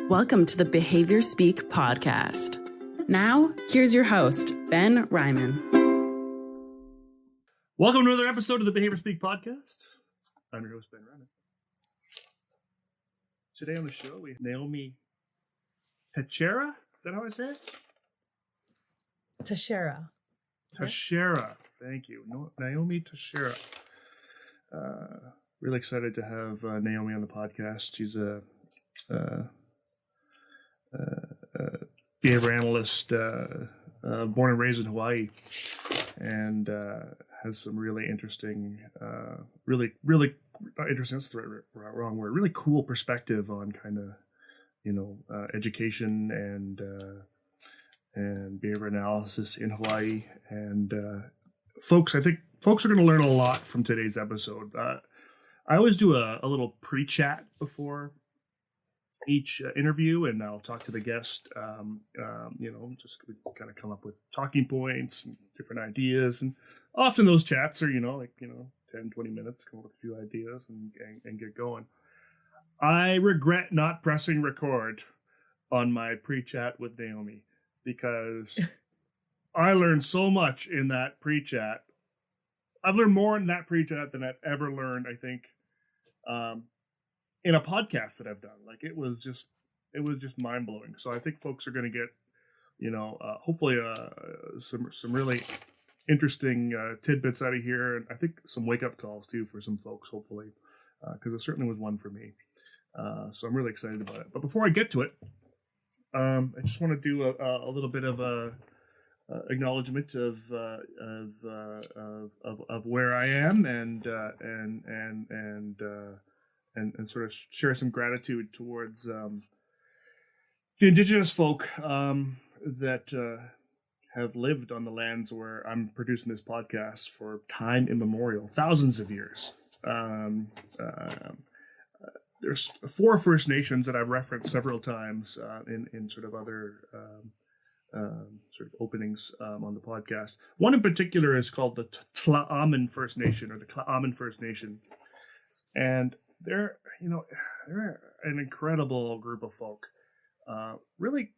Welcome to the Behaviour Speak podcast. Now, here's your host, Ben Ryman. Welcome to another episode of the Behaviour Speak podcast. I'm your host, Ben Ryman. Today on the show, we have Naomi Tachera. Is that how I say it? Tachera. Tachera. Thank you. Naomi Tachera. Really excited to have Naomi on the podcast. She's a behavior analyst, born and raised in Hawaii, and has some really interesting, really not interesting. That's the wrong word. Really cool perspective on kind of education and behavior analysis in Hawaii. And I think folks are going to learn a lot from today's episode. I always do a little pre-chat before each interview, and I'll talk to the guest, just kind of come up with talking points and different ideas. And often those chats are, 10, 20 minutes, come up with a few ideas and get going. I regret not pressing record on my pre-chat with Naomi because I learned so much in that pre-chat. I've learned more in that pre-chat than I've ever learned, I think, in a podcast that I've done. Like it was just mind blowing. So I think folks are going to get, hopefully some really interesting tidbits out of here, and I think some wake up calls too for some folks, hopefully, because it certainly was one for me. So I'm really excited about it. But before I get to it, I just want to do a little bit of a acknowledgement of where I am and sort of share some gratitude towards the Indigenous folk that have lived on the lands where I'm producing this podcast for time immemorial, thousands of years. There's 4 First Nations that I've referenced several times in sort of other sort of openings on the podcast. One in particular is called the Tla'amin First Nation, or the Tla'amin First Nation, and they're an incredible group of folk. Really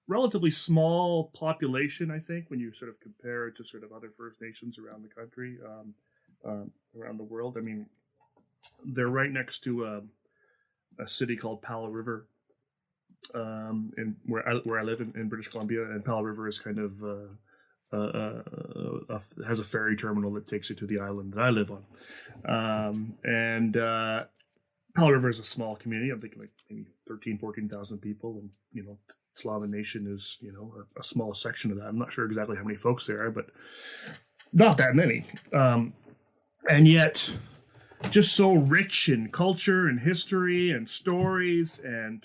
relatively small population, I think, when you sort of compare it to sort of other First Nations around the country, around the world. I mean, they're right next to a city called Powell River, where I live in British Columbia, and Powell River is kind of has a ferry terminal that takes you to the island that I live on. And Powell River is a small community. I'm thinking like maybe 13,000, 14,000 people, and Tla'amin Nation is a small section of that. I'm not sure exactly how many folks there are, but not that many. And yet, just so rich in culture and history and stories, and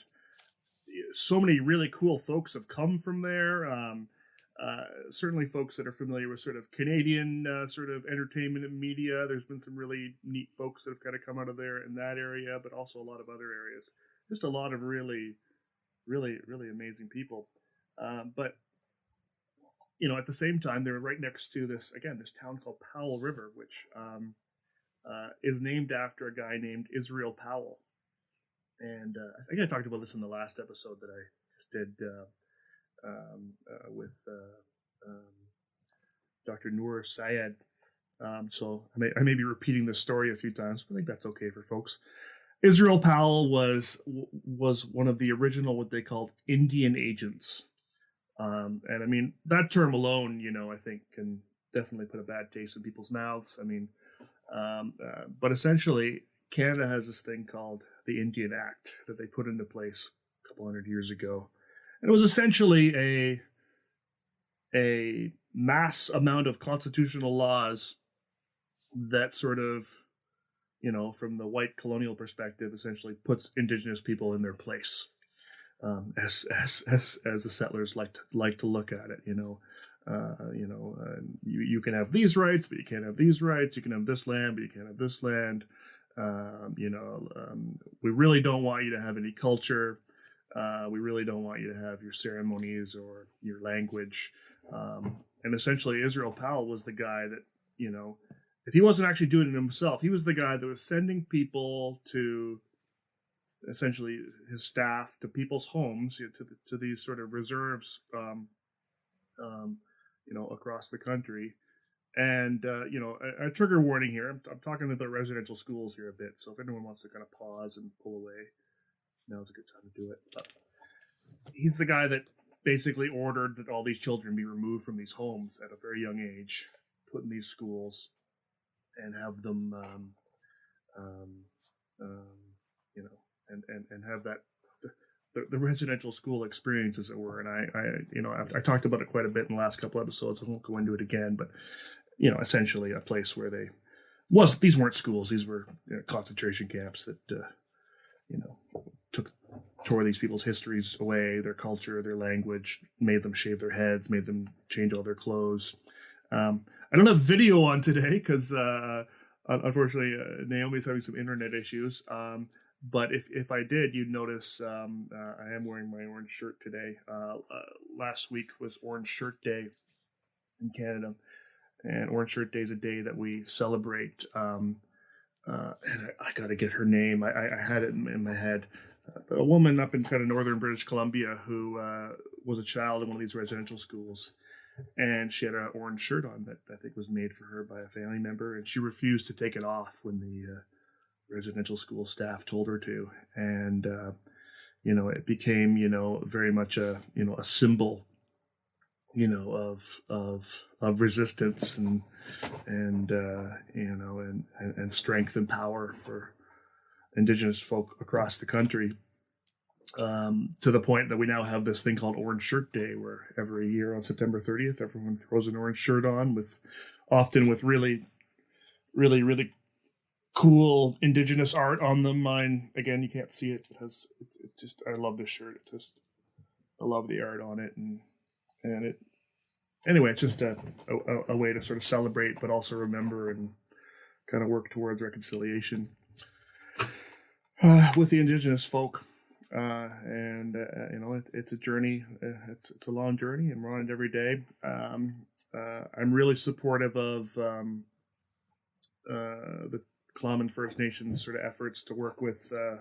so many really cool folks have come from there. Certainly folks that are familiar with sort of Canadian sort of entertainment and media. There's been some really neat folks that have kind of come out of there in that area, but also a lot of other areas. Just a lot of really, really, really amazing people. But at the same time, they're right next to this town called Powell River, which is named after a guy named Israel Powell. And I think I talked about this in the last episode that I just did with Dr. Noor Syed. So I may be repeating this story a few times, but I think that's okay for folks. Israel Powell was one of the original, what they called Indian agents. And I mean, that term alone, I think can definitely put a bad taste in people's mouths. I mean, but essentially, Canada has this thing called the Indian Act that they put into place a couple hundred years ago. And it was essentially a mass amount of constitutional laws that sort of, from the white colonial perspective, essentially puts Indigenous people in their place, as the settlers like to look at it. You can have these rights, but you can't have these rights. You can have this land, but you can't have this land. We really don't want you to have any culture. We really don't want you to have your ceremonies or your language. And essentially, Israel Powell was the guy that, if he wasn't actually doing it himself, he was the guy that was sending people to essentially his staff to people's homes, to these sort of reserves, across the country. And a trigger warning here. I'm talking about residential schools here a bit. So if anyone wants to kind of pause and pull away, now's a good time to do it. But he's the guy that basically ordered that all these children be removed from these homes at a very young age, put in these schools, and have them, and have that the residential school experience, as it were. And I talked about it quite a bit in the last couple episodes. I won't go into it again, but essentially a place where these weren't schools; these were concentration camps that tore these people's histories away, their culture, their language, made them shave their heads, made them change all their clothes. I don't have video on today because unfortunately Naomi's having some internet issues. But if I did, you'd notice I am wearing my orange shirt today. Last week was Orange Shirt Day in Canada, and Orange Shirt Day is a day that we celebrate. And I got to get her name. I had it in my head. A woman up in kind of northern British Columbia who was a child in one of these residential schools, and she had an orange shirt on that I think was made for her by a family member, and she refused to take it off when the residential school staff told her to. And it became very much a symbol of resistance and strength and power for Indigenous folk across the country, to the point that we now have this thing called Orange Shirt Day, where every year on September 30th everyone throws an orange shirt on, often with really, really, really cool Indigenous art on them. Mine, again, you can't see it because it's just, I love this shirt. I love the art on it, and it, anyway, it's just a way to sort of celebrate, but also remember and kind of work towards reconciliation with the Indigenous folk. It's a journey. It's a long journey, and we're on it every day. I'm really supportive of the Klamath First Nations sort of efforts to work with the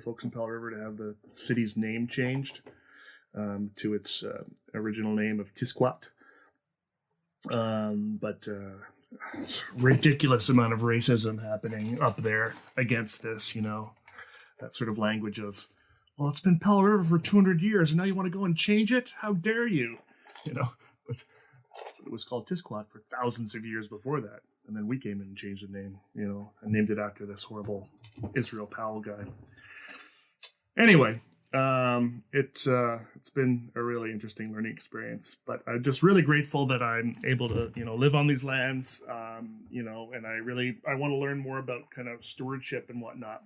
folks in Powell River to have the city's name changed to its original name of Tisquat. But ridiculous amount of racism happening up there against this, that sort of language of, well, it's been Powell River for 200 years and now you want to go and change it? How dare you? But it was called Tisquat for thousands of years before that. And then we came in and changed the name, and named it after this horrible Israel Powell guy. Anyway, it's been a really interesting learning experience, but I'm just really grateful that I'm able to, live on these lands, and I want to learn more about kind of stewardship and whatnot.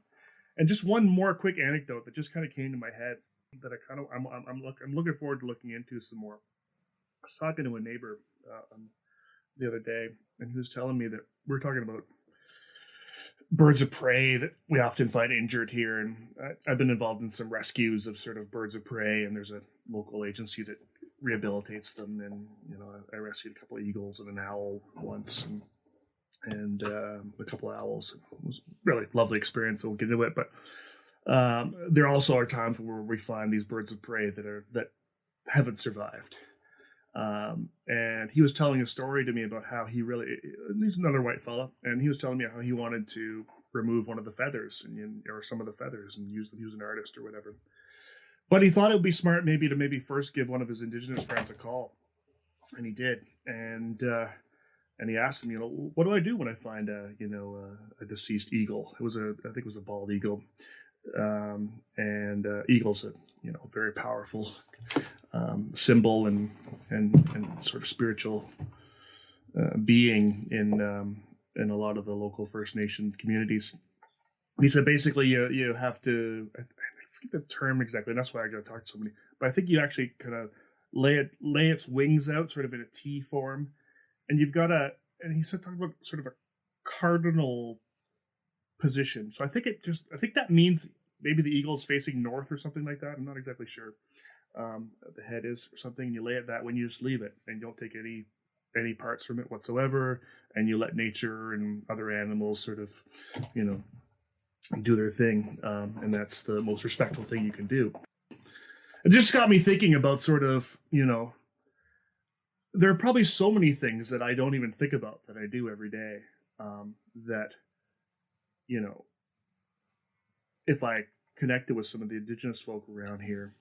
And just one more quick anecdote that just kind of came to my head that I'm looking forward to looking into some more. I was talking to a neighbor the other day, and he was telling me that we're talking about birds of prey that we often find injured here. And I've been involved in some rescues of sort of birds of prey, and there's a local agency that rehabilitates them. And, I rescued a couple of eagles and an owl once, and a couple of owls. It was a really lovely experience. So we'll get into it. But there also are times where we find these birds of prey that haven't survived. And he was telling a story to me about how he's another white fella, and he was telling me how he wanted to remove one of the feathers or some of the feathers and use an artist or whatever. But he thought it would be smart maybe first give one of his Indigenous friends a call, and he did. And he asked him, what do I do when I find a deceased eagle? I think it was a bald eagle. And eagle's a very powerful symbol and sort of spiritual being in a lot of the local First Nation communities. He said basically you have to, I forget the term exactly, and that's why I got to talk to somebody, but I think you actually kind of lay its wings out sort of in a T form, and you've got and he said talking about sort of a cardinal position. So I think that means maybe the eagle's facing north or something like that. I'm not exactly sure. The head is or something, and you lay it that way, and you just leave it and you don't take any parts from it whatsoever, and you let nature and other animals sort of and do their thing. And that's the most respectful thing you can do. It just got me thinking about sort of, there are probably so many things that I don't even think about that I do every day, that, if I connected with some of the Indigenous folk around here,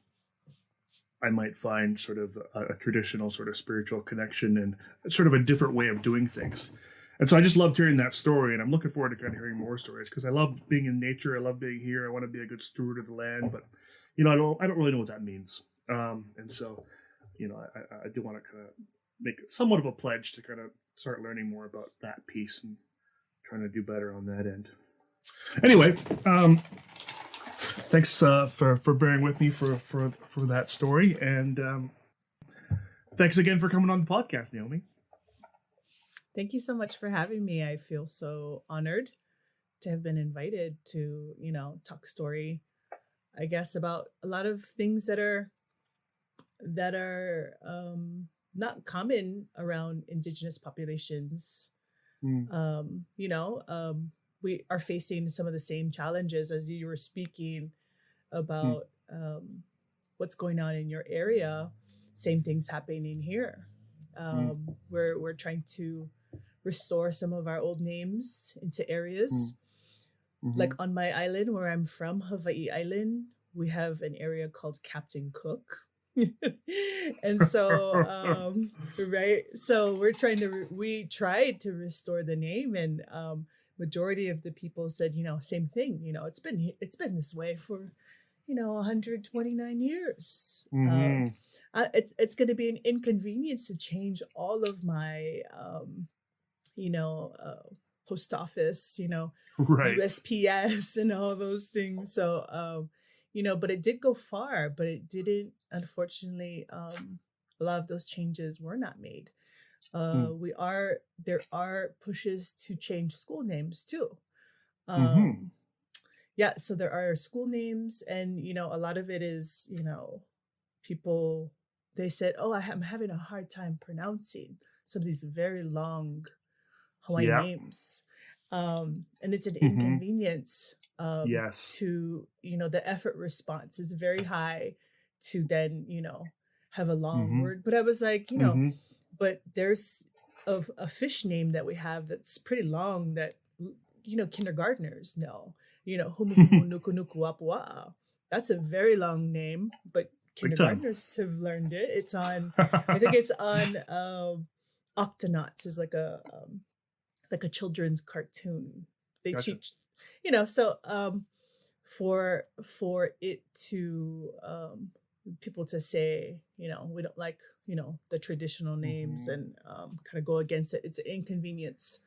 I might find sort of a traditional sort of spiritual connection and sort of a different way of doing things. And so I just loved hearing that story, and I'm looking forward to kind of hearing more stories because I love being in nature. I love being here. I want to be a good steward of the land, but I don't really know what that means. And so, I do want to kind of make somewhat of a pledge to kind of start learning more about that piece and trying to do better on that end. Anyway, thanks for bearing with me for that story, and thanks again for coming on the podcast, Naomi. Thank you so much for having me. I feel so honored to have been invited to, talk story, I guess, about a lot of things that are not common around Indigenous populations. We are facing some of the same challenges as you were speaking about what's going on in your area. Same things happening here. We're trying to restore some of our old names into areas. Like on my island where I'm from, Hawaii Island, we have an area called Captain Cook. And so right, so we tried to restore the name, and majority of the people said, same thing, it's been this way for 129 years. It's going to be an inconvenience to change all of my post office, Right. USPS and all those things. So but it did go far, but it didn't, unfortunately. A lot of those changes were not made. There are pushes to change school names too. Yeah, so there are school names, and a lot of it is, people, they said, oh, I'm having a hard time pronouncing some of these very long Hawaiian names. And it's an inconvenience. Yes. To, the effort response is very high to then, have a long word. But I was like, but there's a fish name that we have that's pretty long that, kindergartners know, Humukumu Nuku Nuku Apua. That's a very long name, but kindergartners have learned it. It's on, I think it's on Octonauts, is like a children's cartoon. They teach, so for it to people to say, we don't like, the traditional names and kind of go against it. It's an inconvenience.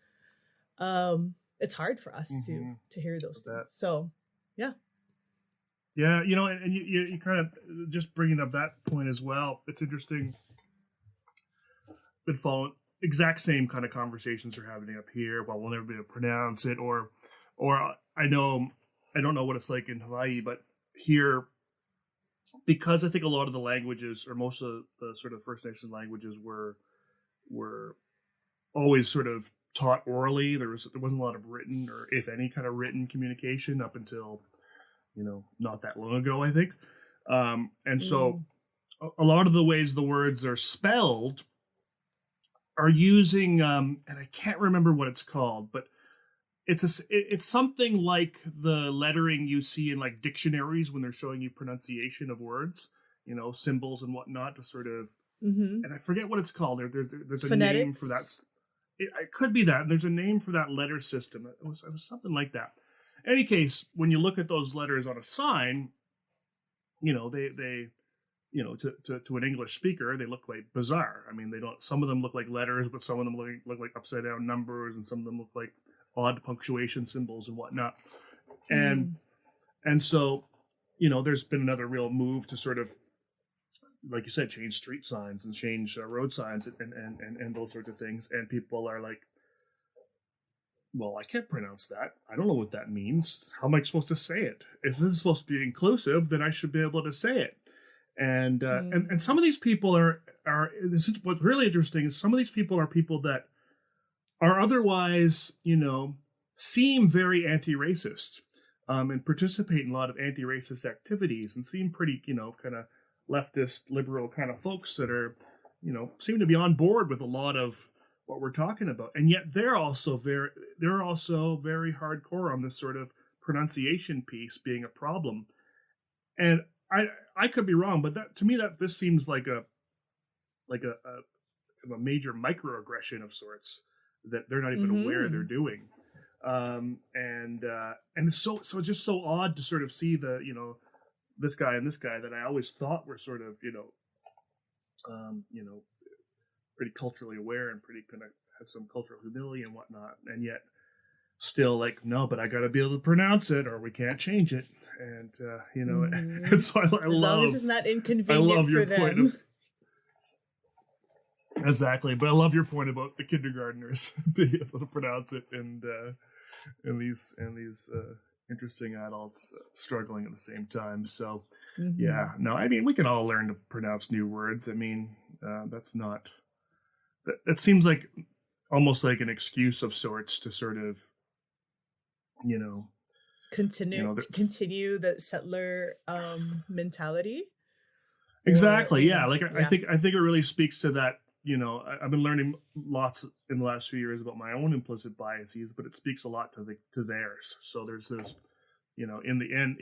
It's hard for us to hear those things. So, yeah. Yeah, and you kind of just bringing up that point as well. It's interesting. Been following exact same kind of conversations are happening up here. Well, we'll never be able to pronounce it, or I don't know what it's like in Hawaii, but here, because I think a lot of the languages, or most of the sort of First Nations languages, were always sort of taught orally. There wasn't a lot of written, or if any kind of written communication up until not that long ago, I think. And so a lot of the ways the words are spelled are using, and I can't remember what it's called, but it's something like the lettering you see in like dictionaries when they're showing you pronunciation of words, symbols and whatnot to sort of, and I forget what it's called. There's a Phonetics? name for that. It could be that. There's a name for that letter system. It was something like that. In any case, when you look at those letters on a sign, they to an English speaker, they look quite bizarre. I mean, they don't. Some of them look like letters, but some of them look like upside down numbers, and some of them look like odd punctuation symbols and whatnot. And so, there's been another real move to sort of, like you said, change street signs and change road signs and those sorts of things. And people are like, well, I can't pronounce that. I don't know what that means. How am I supposed to say it? If this is supposed to be inclusive, then I should be able to say it. And some of these people are this is what's really interesting is some of these people are people that are otherwise, seem very anti-racist. and participate in a lot of anti-racist activities and seem pretty, kind of leftist, liberal kind of folks that are, seem to be on board with a lot of what we're talking about. And yet they're also very hardcore on this sort of pronunciation piece being a problem. And I could be wrong, but that to me this seems like a major microaggression of sorts that they're not even aware they're doing. And it's so it's just so odd to sort of see the, this guy and this guy that I always thought were sort of, pretty culturally aware and pretty kind of had some cultural humility and whatnot. And yet still like, no, but I got to be able to pronounce it or we can't change it. And, and so I as long as it's not inconvenient I love your for them. point of, exactly. But I love your point about the kindergartners being able to pronounce it and these interesting adults struggling at the same time. So yeah, no, I mean, we can all learn to pronounce new words. I mean, that's not, that seems like almost like an excuse of sorts to sort of, continue the settler mentality. Or, Exactly. Yeah. Like I think it really speaks to that. I've been learning lots in the last few years about my own implicit biases, but it speaks a lot to theirs. So there's this, in the end,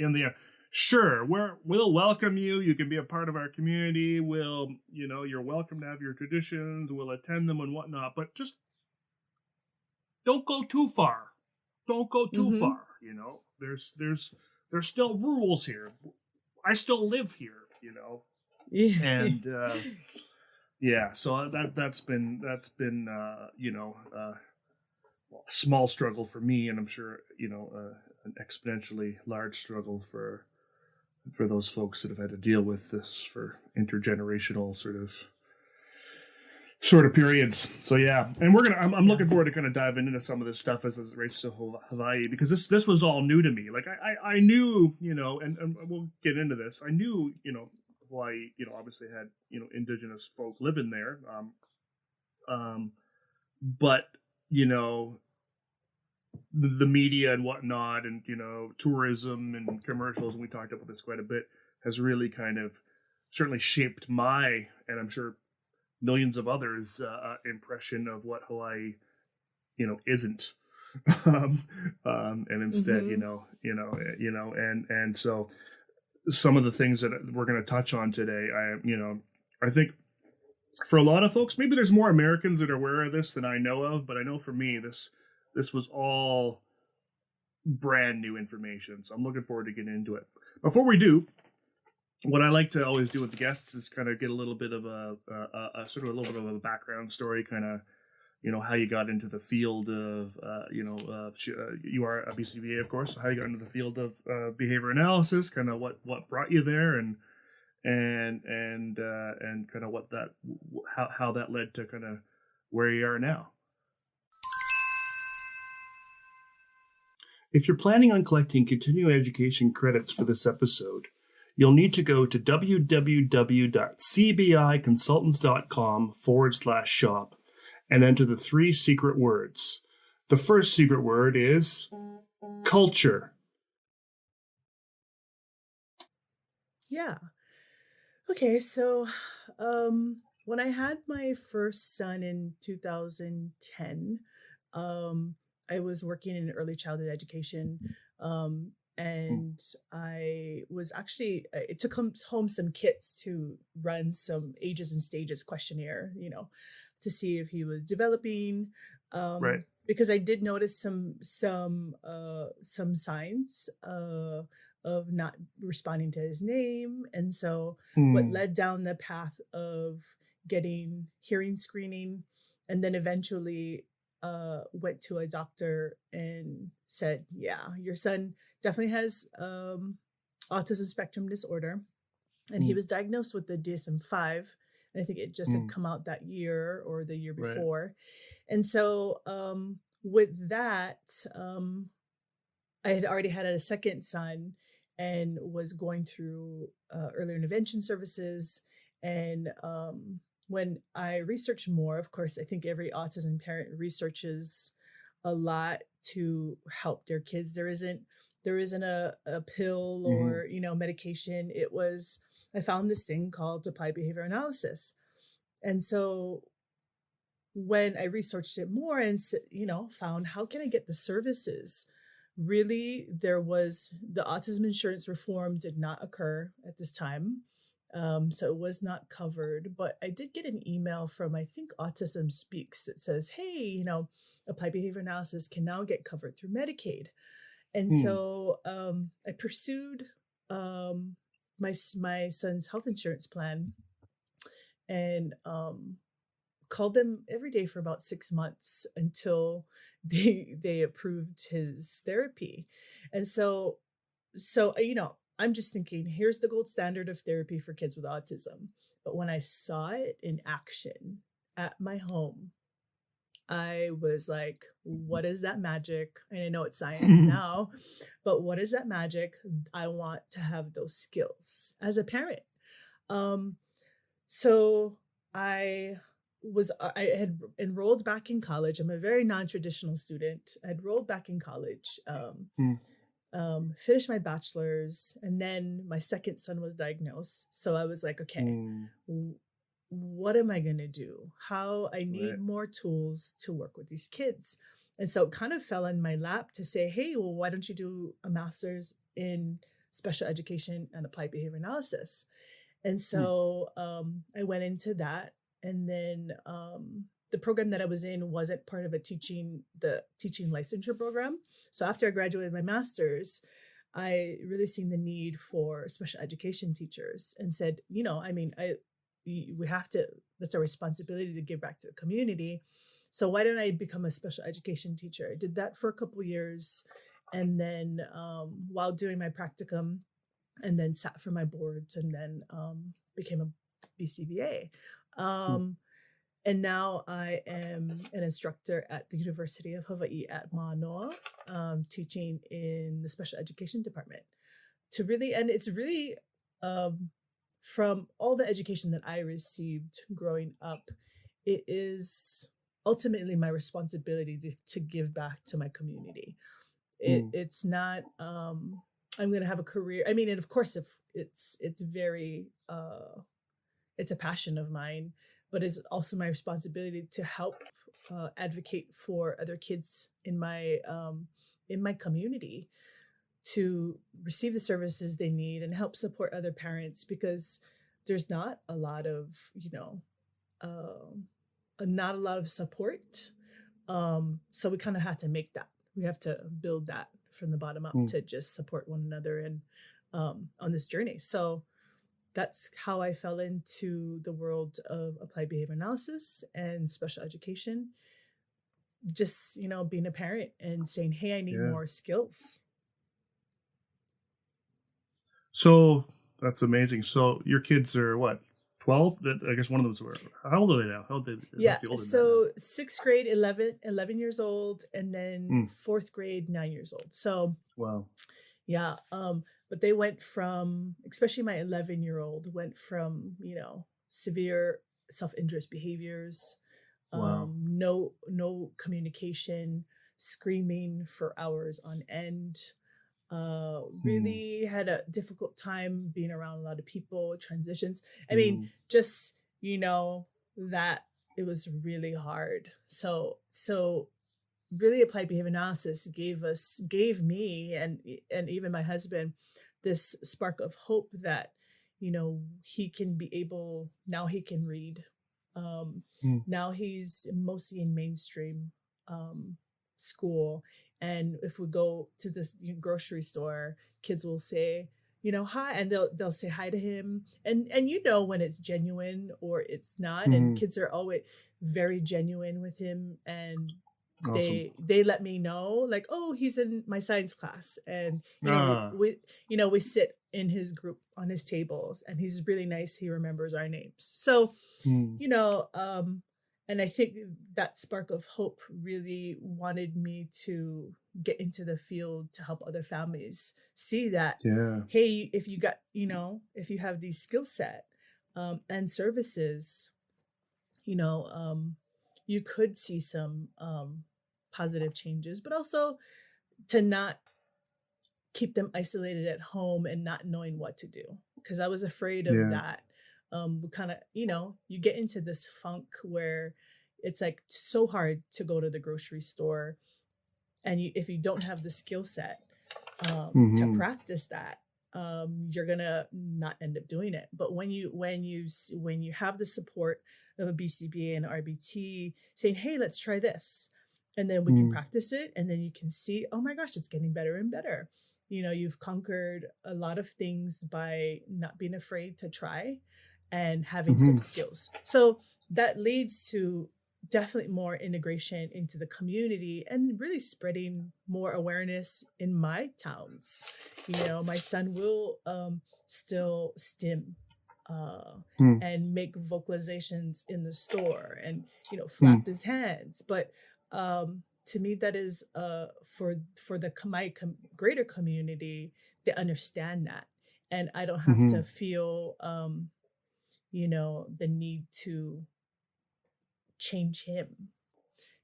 sure, we'll welcome you. You can be a part of our community. We'll, you're welcome to have your traditions. We'll attend them and whatnot, but just don't go too far. Don't go too far. There's still rules here. I still live here. And yeah, so that's been a small struggle for me, and I'm sure an exponentially large struggle for those folks that have had to deal with this for intergenerational sort of periods. So yeah, and I'm looking forward to kind of diving into some of this stuff as it relates to Hawaii, because this was all new to me. Like I knew, and we'll get into this. I knew, Hawaii, obviously had, indigenous folk living there. But, the media and whatnot and, tourism and commercials, and we talked about this quite a bit, has really kind of certainly shaped my, and I'm sure millions of others, impression of what Hawaii, isn't. And instead, and so some of the things that we're going to touch on today, I think for a lot of folks, maybe there's more Americans that are aware of this than I know of, but I know for me, this was all brand new information. So I'm looking forward to getting into it. Before we do, what I like to always do with the guests is kind of get a little bit of a background story, kind of, how you got into the field of, you are a BCBA, of course, so how you got into the field of behavior analysis, kind of what brought you there, and kind of how that led to kind of where you are now. If you're planning on collecting continuing education credits for this episode, you'll need to go to www.cbiconsultants.com/shop and enter the 3 secret words. The first secret word is culture. Yeah. Okay, so when I had my first son in 2010, I was working in early childhood education, and I was actually, it took home some kits to run some ages and stages questionnaire, to see if he was developing, Right. because I did notice some signs of not responding to his name. And so what led down the path of getting hearing screening, and then eventually went to a doctor and said, yeah, your son definitely has autism spectrum disorder. And he was diagnosed with the DSM-5. And I think it just had come out that year or the year before. Right. And so with that, I had already had a second son and was going through early intervention services. And when I researched more, of course, I think every autism parent researches a lot to help their kids. There isn't There isn't a pill or, medication. I found this thing called applied behavior analysis. And so when I researched it more and, found how can I get the services? Really, the autism insurance reform did not occur at this time. So it was not covered, but I did get an email from, I think, Autism Speaks that says, hey, applied behavior analysis can now get covered through Medicaid. And so I pursued my son's health insurance plan and called them every day for about 6 months until they approved his therapy. And so I'm just thinking, here's the gold standard of therapy for kids with autism. But when I saw it in action at my home, I was like, what is that magic? And I know it's science now, but what is that magic? I want to have those skills as a parent. So I had enrolled back in college. I'm a very non-traditional student. I enrolled back in college, finished my bachelor's, and then my second son was diagnosed. So I was like, okay, what am I going to do? I need more tools to work with these kids. And so it kind of fell in my lap to say, hey, well, why don't you do a master's in special education and applied behavior analysis? And so I went into that. And then the program that I was in wasn't part of the teaching licensure program. So after I graduated my master's, I really seen the need for special education teachers and said, we have to, that's our responsibility to give back to the community. So why don't I become a special education teacher? I did that for a couple of years. And then while doing my practicum, and then sat for my boards, and then became a BCBA. And now I am an instructor at the University of Hawaii at Manoa, teaching in the special education department. It's really from all the education that I received growing up, it is ultimately my responsibility to give back to my community. It's not, I'm going to have a career. I mean, and of course, if it's very, it's a passion of mine, but it's also my responsibility to help advocate for other kids in my community to receive the services they need and help support other parents, because there's not a lot of, not a lot of support. So we kind of have to make that. We have to build that from the bottom up to just support one another and on this journey. So that's how I fell into the world of applied behavior analysis and special education. Just, being a parent and saying, hey, I need more skills. So that's amazing. So your kids are what, 12? I guess one of those were. How old are they now? So 6th grade, 11 years old, and then 4th grade, 9 years old. So wow. Yeah. But they went from, especially my 11-year-old went from, severe self-injurious behaviors, no communication, screaming for hours on end, really had a difficult time being around a lot of people, transitions. I mean, just, that it was really hard. So really applied behavior analysis gave me and even my husband this spark of hope that, he can be able, now he can read. Now he's mostly in mainstream school. And if we go to this grocery store, kids will say, hi, and they'll say hi to him. And when it's genuine or it's not. And kids are always very genuine with him. And awesome. They let me know, like, oh, he's in my science class, and we sit in his group on his tables, and he's really nice. He remembers our names. So, and I think that spark of hope really wanted me to get into the field to help other families see that, hey, if you got, if you have these skill set and services, you could see some positive changes, but also to not keep them isolated at home and not knowing what to do. Because I was afraid of Yeah. that. We kind of, you get into this funk where it's like so hard to go to the grocery store, and if you don't have the skill set to Mm-hmm. practice that, you're gonna not end up doing it. But when you have the support of a BCBA and RBT saying, hey, let's try this, and then we can practice it, and then you can see, oh my gosh, it's getting better and better. You've conquered a lot of things by not being afraid to try and having some skills. So that leads to definitely more integration into the community and really spreading more awareness in my towns. My son will still stim and make vocalizations in the store and flap his hands, but to me that is for my greater community. They understand that, and I don't have to feel the need to change him.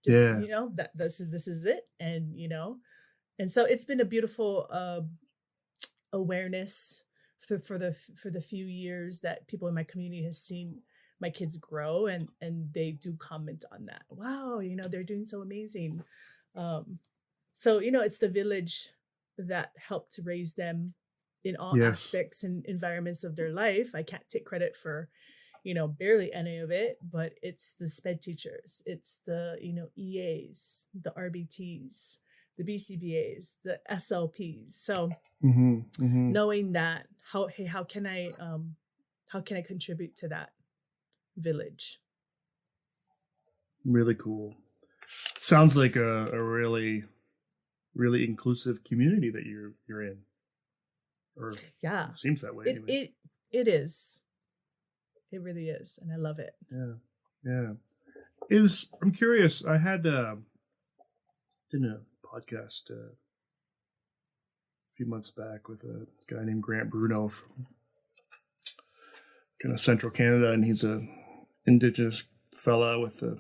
Just that this is it. And so it's been a beautiful awareness for the few years that people in my community has seen my kids grow, and they do comment on that. Wow, they're doing so amazing. So it's the village that helped raise them in all aspects and environments of their life. I can't take credit for barely any of it, but it's the SPED teachers, it's the EAs, the RBTs, the BCBAs, the SLPs. So knowing that, how can I contribute to that village? Really cool. Sounds like a really, really inclusive community that you're in. Or yeah, seems that way anyway. It is. It really is, and I love it. Yeah. I'm curious. I had did a podcast a few months back with a guy named Grant Bruno from kind of central Canada, and he's a Indigenous fella with a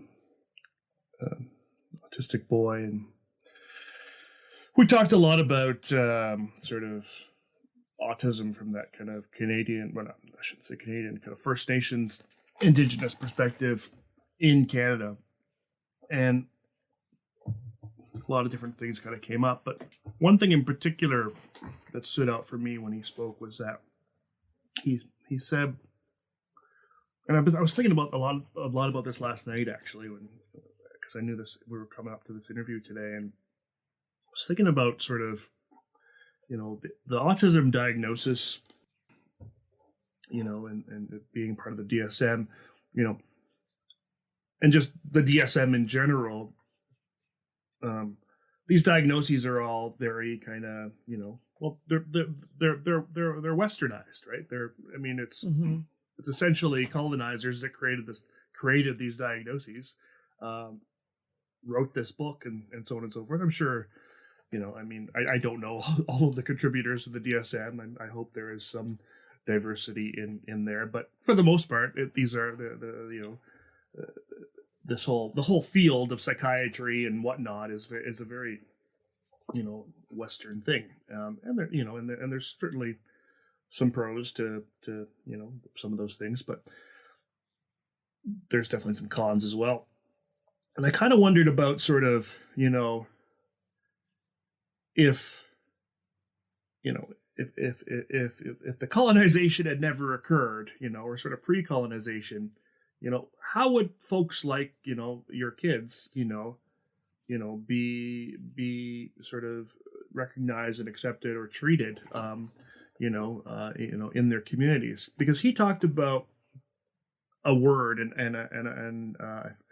autistic boy, and we talked a lot about sort of autism from that kind of Canadian, well, I shouldn't say Canadian, kind of First Nations Indigenous perspective in Canada. And a lot of different things kind of came up. But one thing in particular that stood out for me when he spoke was that he said, and I was thinking about a lot about this last night, actually, because I knew we were coming up to this interview today, and I was thinking about sort of the autism diagnosis, and it being part of the DSM, and just the DSM in general. These diagnoses are all very kind of, well, they're westernized, right? It's essentially colonizers that created these diagnoses, wrote this book, and so on and so forth. I'm sure. I don't know all of the contributors to the DSM, and I hope there is some diversity in there. But for the most part, these are the whole field of psychiatry and whatnot is a very Western thing, and there and there's certainly some pros to some of those things, but there's definitely some cons as well. And I kind of wondered about sort of if the colonization had never occurred, or sort of pre-colonization, how would folks like your kids, be sort of recognized and accepted or treated, in their communities? Because he talked about a word, and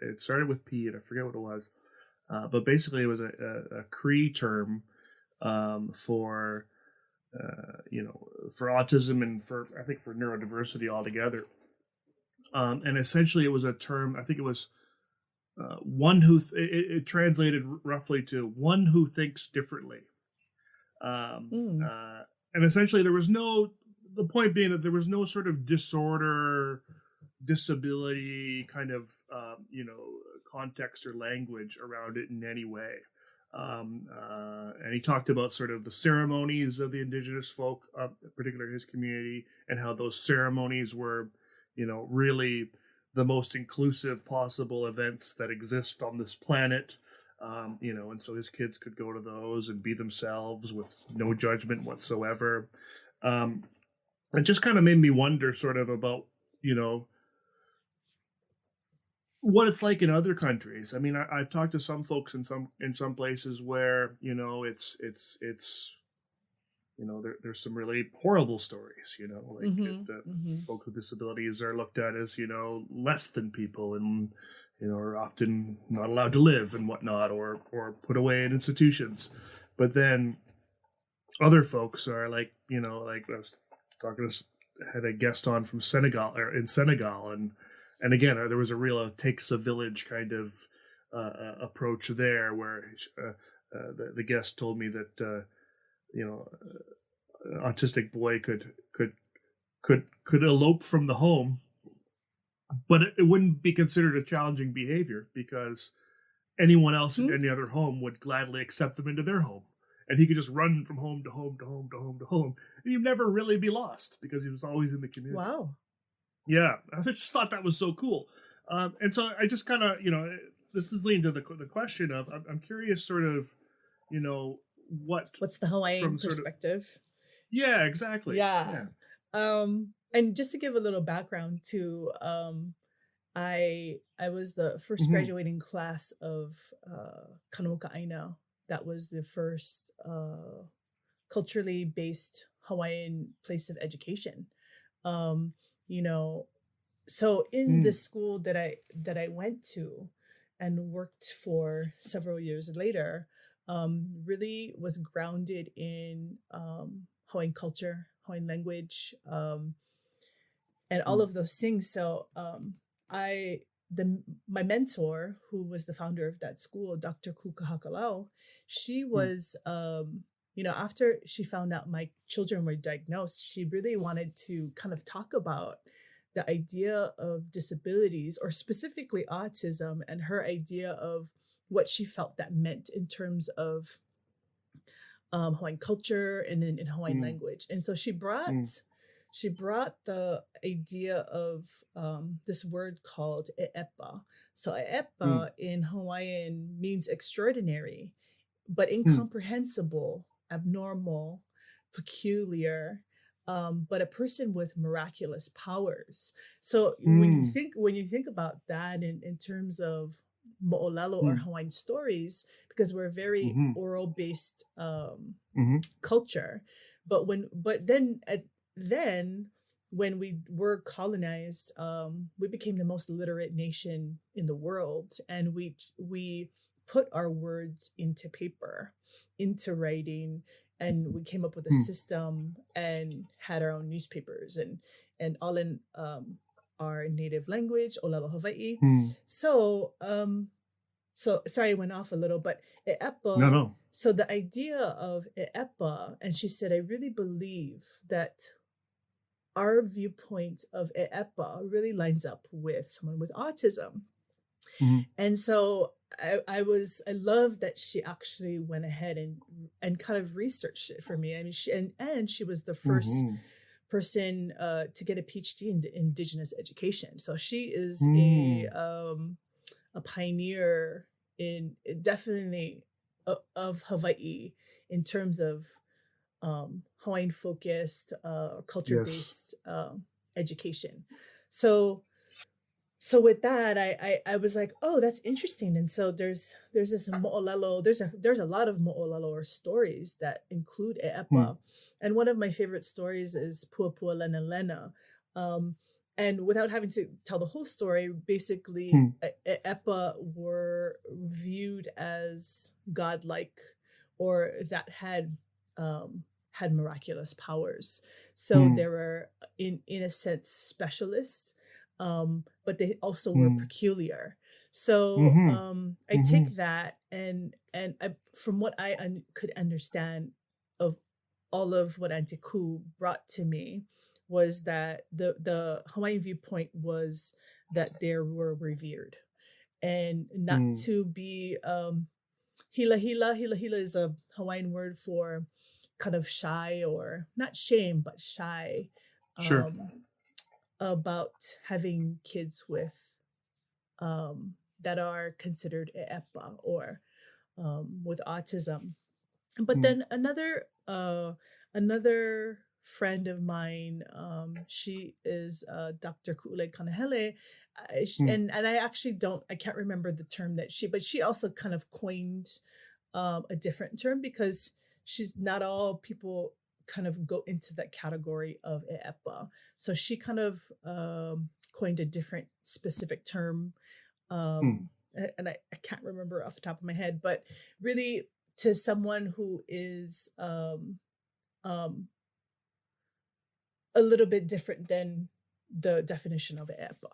it started with P, and I forget what it was, but basically it was a Cree term for autism and for neurodiversity altogether. And essentially it was a term, I think it was one who, it translated roughly to one who thinks differently. And essentially the point being that there was no sort of disorder, disability kind of, context or language around it in any way. And he talked about sort of the ceremonies of the indigenous folk, particularly his community, and how those ceremonies were, really the most inclusive possible events that exist on this planet. And so his kids could go to those and be themselves with no judgment whatsoever. It just kind of made me wonder sort of about, what it's like in other countries. I mean, I've talked to some folks in some places where, it's there's some really horrible stories, folks with disabilities are looked at as, less than people and, are often not allowed to live and whatnot, or put away in institutions. But then other folks are like, like I was talking to, had a guest on from Senegal, and again, there was a real takes a village kind of approach there, where the guest told me that an autistic boy could elope from the home, but it wouldn't be considered a challenging behavior because anyone else in any other home would gladly accept them into their home, and he could just run from home to home to home to home to home, and he'd never really be lost because he was always in the community. Wow. Yeah, I just thought that was so cool. And so I just kind of, this is leading to the question of, I'm curious sort of, what's the Hawaiian perspective? Yeah, exactly. Yeah. And just to give a little background too, I was the first graduating class of Kanoka Aina. That was the first culturally based Hawaiian place of education. So in the school that I went to and worked for several years later, really was grounded in Hawaiian culture, Hawaiian language, and all of those things. So my mentor, who was the founder of that school, Dr. Kuka Hakalau, she was after she found out my children were diagnosed, she really wanted to kind of talk about the idea of disabilities, or specifically autism, and her idea of what she felt that meant in terms of Hawaiian culture and in Hawaiian language. And so she brought the idea of this word called e'epa. So e'epa in Hawaiian means extraordinary, but incomprehensible, abnormal, peculiar, but a person with miraculous powers. So when you think about that in terms of mo'olelo or Hawaiian stories, because we're a very oral based culture, but then when we were colonized, we became the most literate nation in the world, and we put our words into paper, into writing, and we came up with a system and had our own newspapers and all in our native language, Olelo Hawaii. So sorry, I went off a little, but e'epa. No. So the idea of e'epa, and she said, I really believe that our viewpoint of e'epa really lines up with someone with autism. And so I love that she actually went ahead and kind of researched it for me. I mean, she was the first person to get a PhD in Indigenous education. So she is a pioneer in definitely of Hawaii in terms of Hawaiian focused culture based education. So with that, I was like, oh, that's interesting. And so there's this mo'olelo, there's a lot of mo'olelo or stories that include e'epa. And one of my favorite stories is Puapua Lena Lena. And without having to tell the whole story, basically e'epa were viewed as godlike, or that had miraculous powers. So they were in a sense specialists, but they also were peculiar. So I take that and from what I could understand of all of what Auntie Ku brought to me, was that the Hawaiian viewpoint was that they were revered and not to be hila hila. Hila hila is a Hawaiian word for kind of shy, or not shame, but shy, Sure. about having kids with that are considered epa, or with autism. But then another friend of mine, she is Dr. Ku'ule Kanahele, and I can't remember the term that but she also kind of coined a different term, because she's not all people kind of go into that category of epa. So she kind of coined a different specific term, and I can't remember off the top of my head, but really, to someone who is a little bit different than the definition of epa.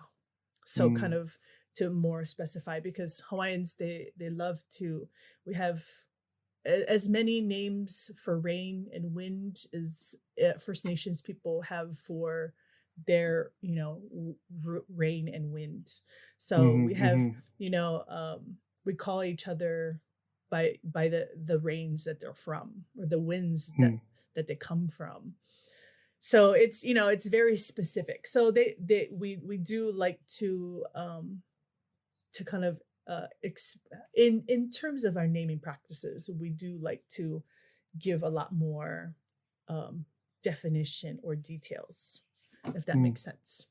So kind of to more specify, because Hawaiians, they love to, we have as many names for rain and wind as First Nations people have for their, rain and wind. So we have, we call each other by the rains that they're from, or the winds that they come from. So it's, it's very specific. So we do like to kind of in terms of our naming practices, we do like to give a lot more definition or details, if that makes sense.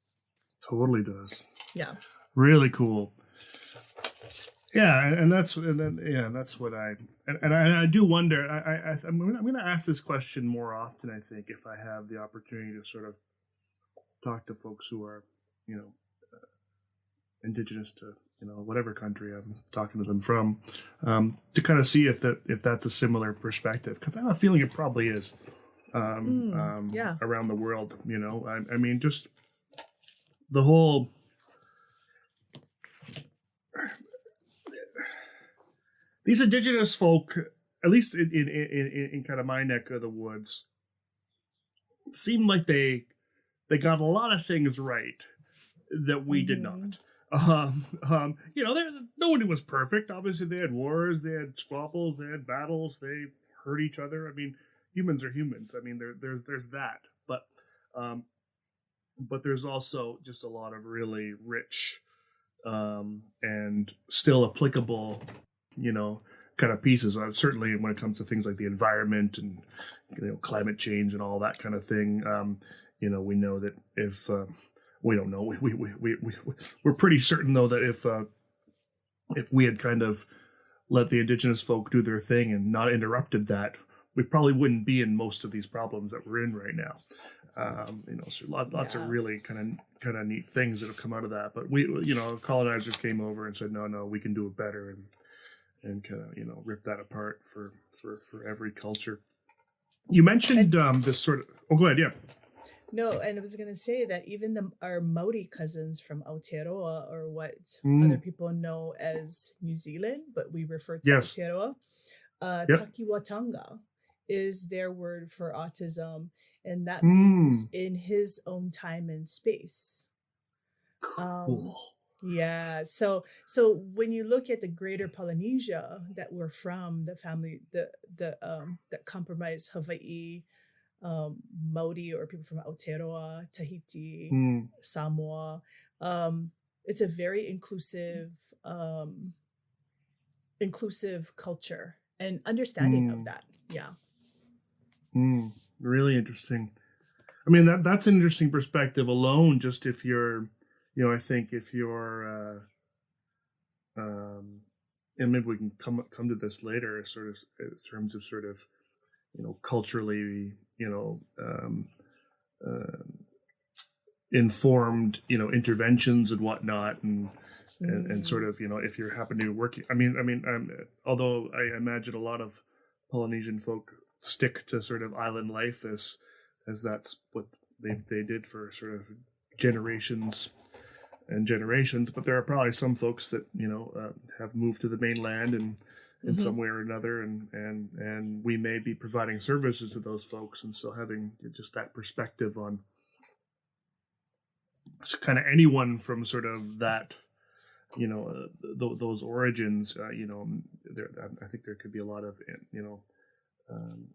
Totally does. Yeah. Really cool. Yeah, and that's what I do wonder. I'm going to ask this question more often, I think, if I have the opportunity to sort of talk to folks who are, indigenous to whatever country I'm talking to them from, to kind of see if that's a similar perspective, because I have a feeling it probably is around the world. I mean, just the whole. These indigenous folk, at least in kind of my neck of the woods, seem like they got a lot of things right that we did not. Nobody was perfect. Obviously, they had wars, they had squabbles, they had battles, they hurt each other. I mean, humans are humans. I mean, there's that, but there's also just a lot of really rich and still applicable, kind of pieces. Certainly when it comes to things like the environment and climate change and all that kind of thing. We know that if we don't know, we're pretty certain though that if we had kind of let the indigenous folk do their thing and not interrupted that, we probably wouldn't be in most of these problems that we're in right now. So lots of really kind of neat things that have come out of that. But colonizers came over and said, no, we can do it better, and kind of rip that apart for every culture. You mentioned this sort of. Oh, go ahead. Yeah. No, and I was going to say that even our Maori cousins from Aotearoa, or what other people know as New Zealand, but we refer to Aotearoa, takiwatanga is their word for autism, and that means in his own time and space. Cool. Yeah. So when you look at the greater Polynesia that we're from, the family that comprise Hawaii, Maori, or people from Aotearoa, Tahiti, Samoa, it's a very inclusive culture and understanding of that. Yeah. Really interesting. I mean, that's an interesting perspective alone, just if you're, I think if you're, and maybe we can come to this later, sort of in terms of sort of, culturally, informed, interventions and whatnot, and sort of, if you're happen to be working. I mean, although I imagine a lot of Polynesian folk stick to sort of island life as that's what they did for sort of generations and generations, but there are probably some folks that have moved to the mainland and in some way or another, and we may be providing services to those folks, and so having just that perspective on kind of anyone from sort of that those origins, I think there could be a lot of, um,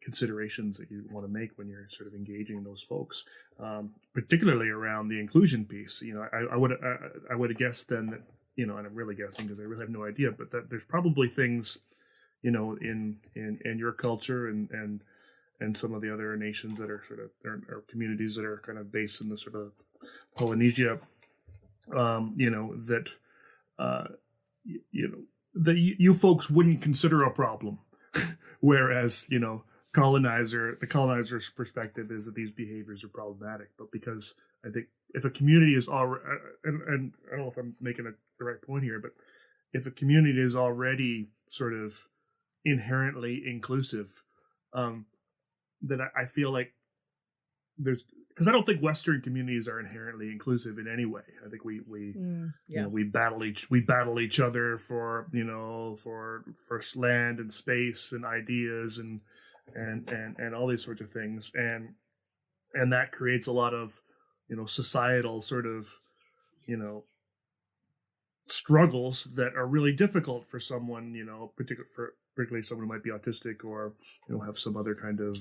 considerations that you want to make when you're sort of engaging those folks, particularly around the inclusion piece. I would have guessed then that, and I'm really guessing because I really have no idea, but that there's probably things, in your culture and some of the other nations that are sort of, or communities that are kind of based in the sort of Polynesia, that that you folks wouldn't consider a problem, whereas the colonizer's perspective is that these behaviors are problematic. But because I think if a community is already, and I don't know if I'm making a direct point here, but if a community is already sort of inherently inclusive, then I feel like because I don't think Western communities are inherently inclusive in any way. I think we battle each other for land and space and ideas and all these sorts of things, and that creates a lot of societal sort of struggles that are really difficult for someone, particularly someone who might be autistic or have some other kind of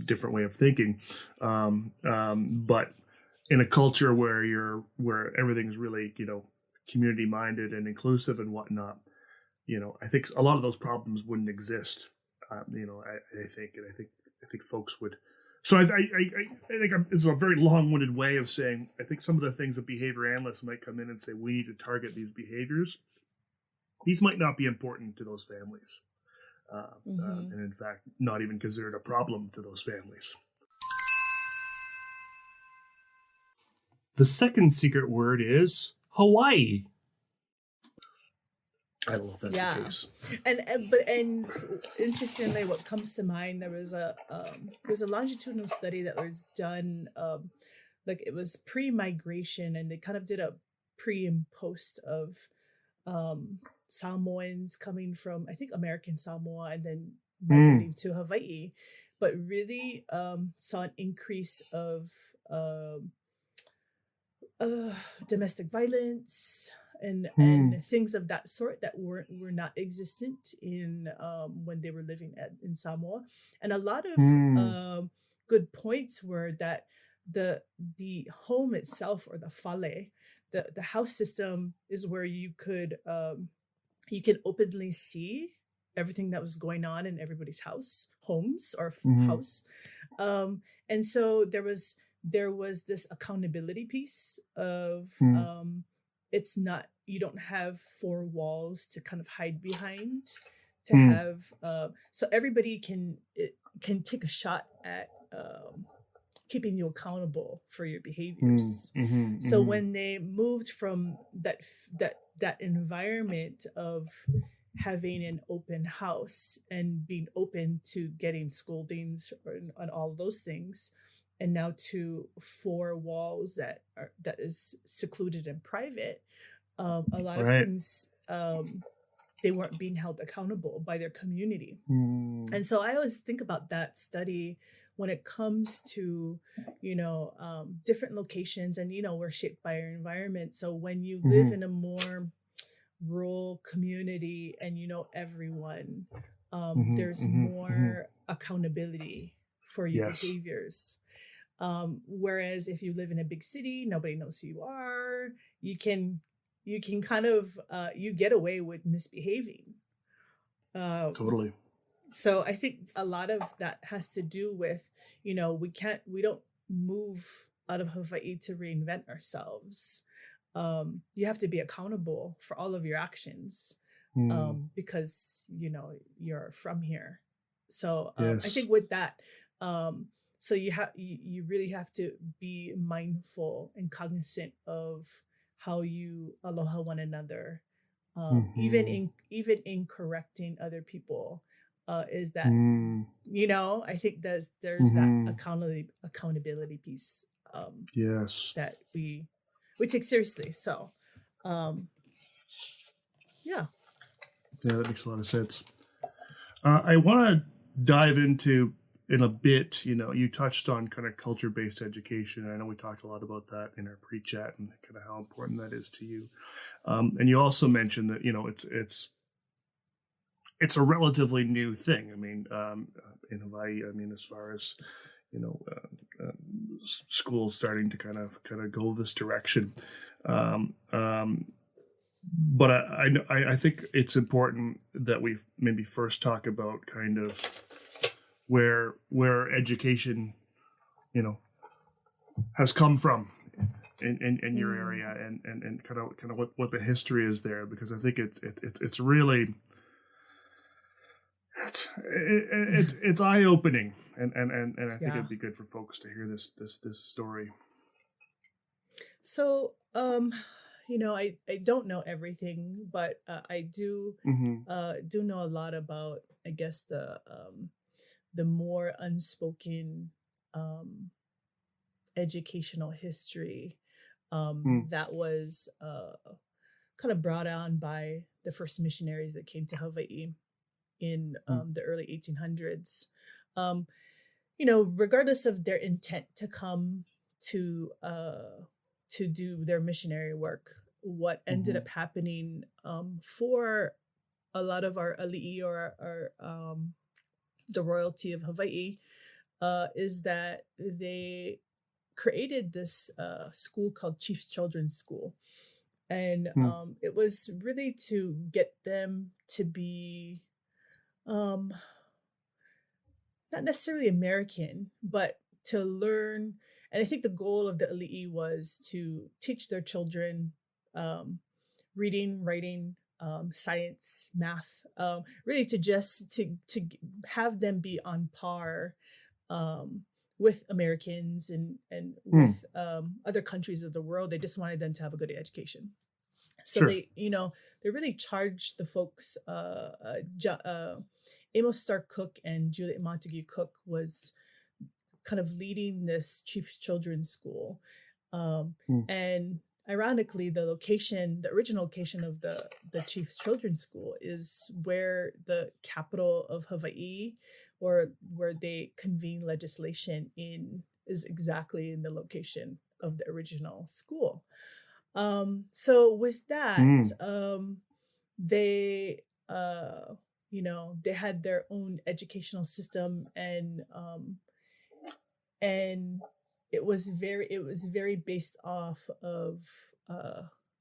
different way of thinking, but in a culture where everything's really community minded and inclusive and whatnot, I think a lot of those problems wouldn't exist. I think folks would. So I think this is a very long-winded way of saying I think some of the things that behavior analysts might come in and say we need to target these behaviors. These might not be important to those families, and in fact, not even considered a problem to those families. The second secret word is Hawaii. I don't know if that's the case. And interestingly, what comes to mind, there was a longitudinal study that was done, it was pre-migration, and they kind of did a pre and post of Samoans coming from, I think, American Samoa and then migrating to Hawaii, but really saw an increase of domestic violence and things of that sort that were not existent in when they were living in Samoa. And a lot of good points were that the home itself, or the fale, the house system, is where you could you can openly see everything that was going on in everybody's house, and so there was this accountability piece of it's not, you don't have four walls to kind of hide behind, to have so everybody can take a shot at keeping you accountable for your behaviors. So when they moved from that environment of having an open house and being open to getting scoldings and all of those things, and now to four walls that is secluded and private, a lot of things they weren't being held accountable by their community. And so I always think about that study when it comes to different locations, and we're shaped by our environment. So when you live in a more rural community and everyone, there's more accountability for your behaviors. Whereas if you live in a big city, nobody knows who you are. You can kind of you get away with misbehaving. Totally. So I think a lot of that has to do with, we don't move out of Hawaii to reinvent ourselves. You have to be accountable for all of your actions, because you're from here. So I think with that, so you really have to be mindful and cognizant of how you aloha one another, even in correcting other people. Is that I think there's that accountability piece that we take seriously. So that makes a lot of sense. I want to dive into in a bit, you touched on kind of culture-based education. I know we talked a lot about that in our pre-chat and kind of how important that is to you. And you also mentioned that, it's a relatively new thing. I mean, in Hawaii, as far as, schools starting to kind of go this direction. But I think it's important that we maybe first talk about kind of where education, has come from in your area, and kind of what the history is there, because I think it's really it's eye opening, and I think it'd be good for folks to hear this story. So I don't know everything, but I do do know a lot about, I guess, the more unspoken educational history that was kind of brought on by the first missionaries that came to Hawaii in the early 1800s. Regardless of their intent to come to do their missionary work, what ended up happening for a lot of our ali'i, or our the royalty of Hawaii, is that they created this school called Chief's Children's School. And it was really to get them to be not necessarily American, but to learn. And I think the goal of the ali'i was to teach their children reading, writing, science, math, really to have them be on par with Americans and with other countries of the world. They just wanted them to have a good education. So they really charged the folks. Amos Starr Cook and Juliet Montague Cook was kind of leading this Chief's Children's School. And ironically, the original location of the Chief's Children's School is where the capital of Hawaii, or where they convene legislation is exactly in the location of the original school. So with that, they they had their own educational system, and it was very based off of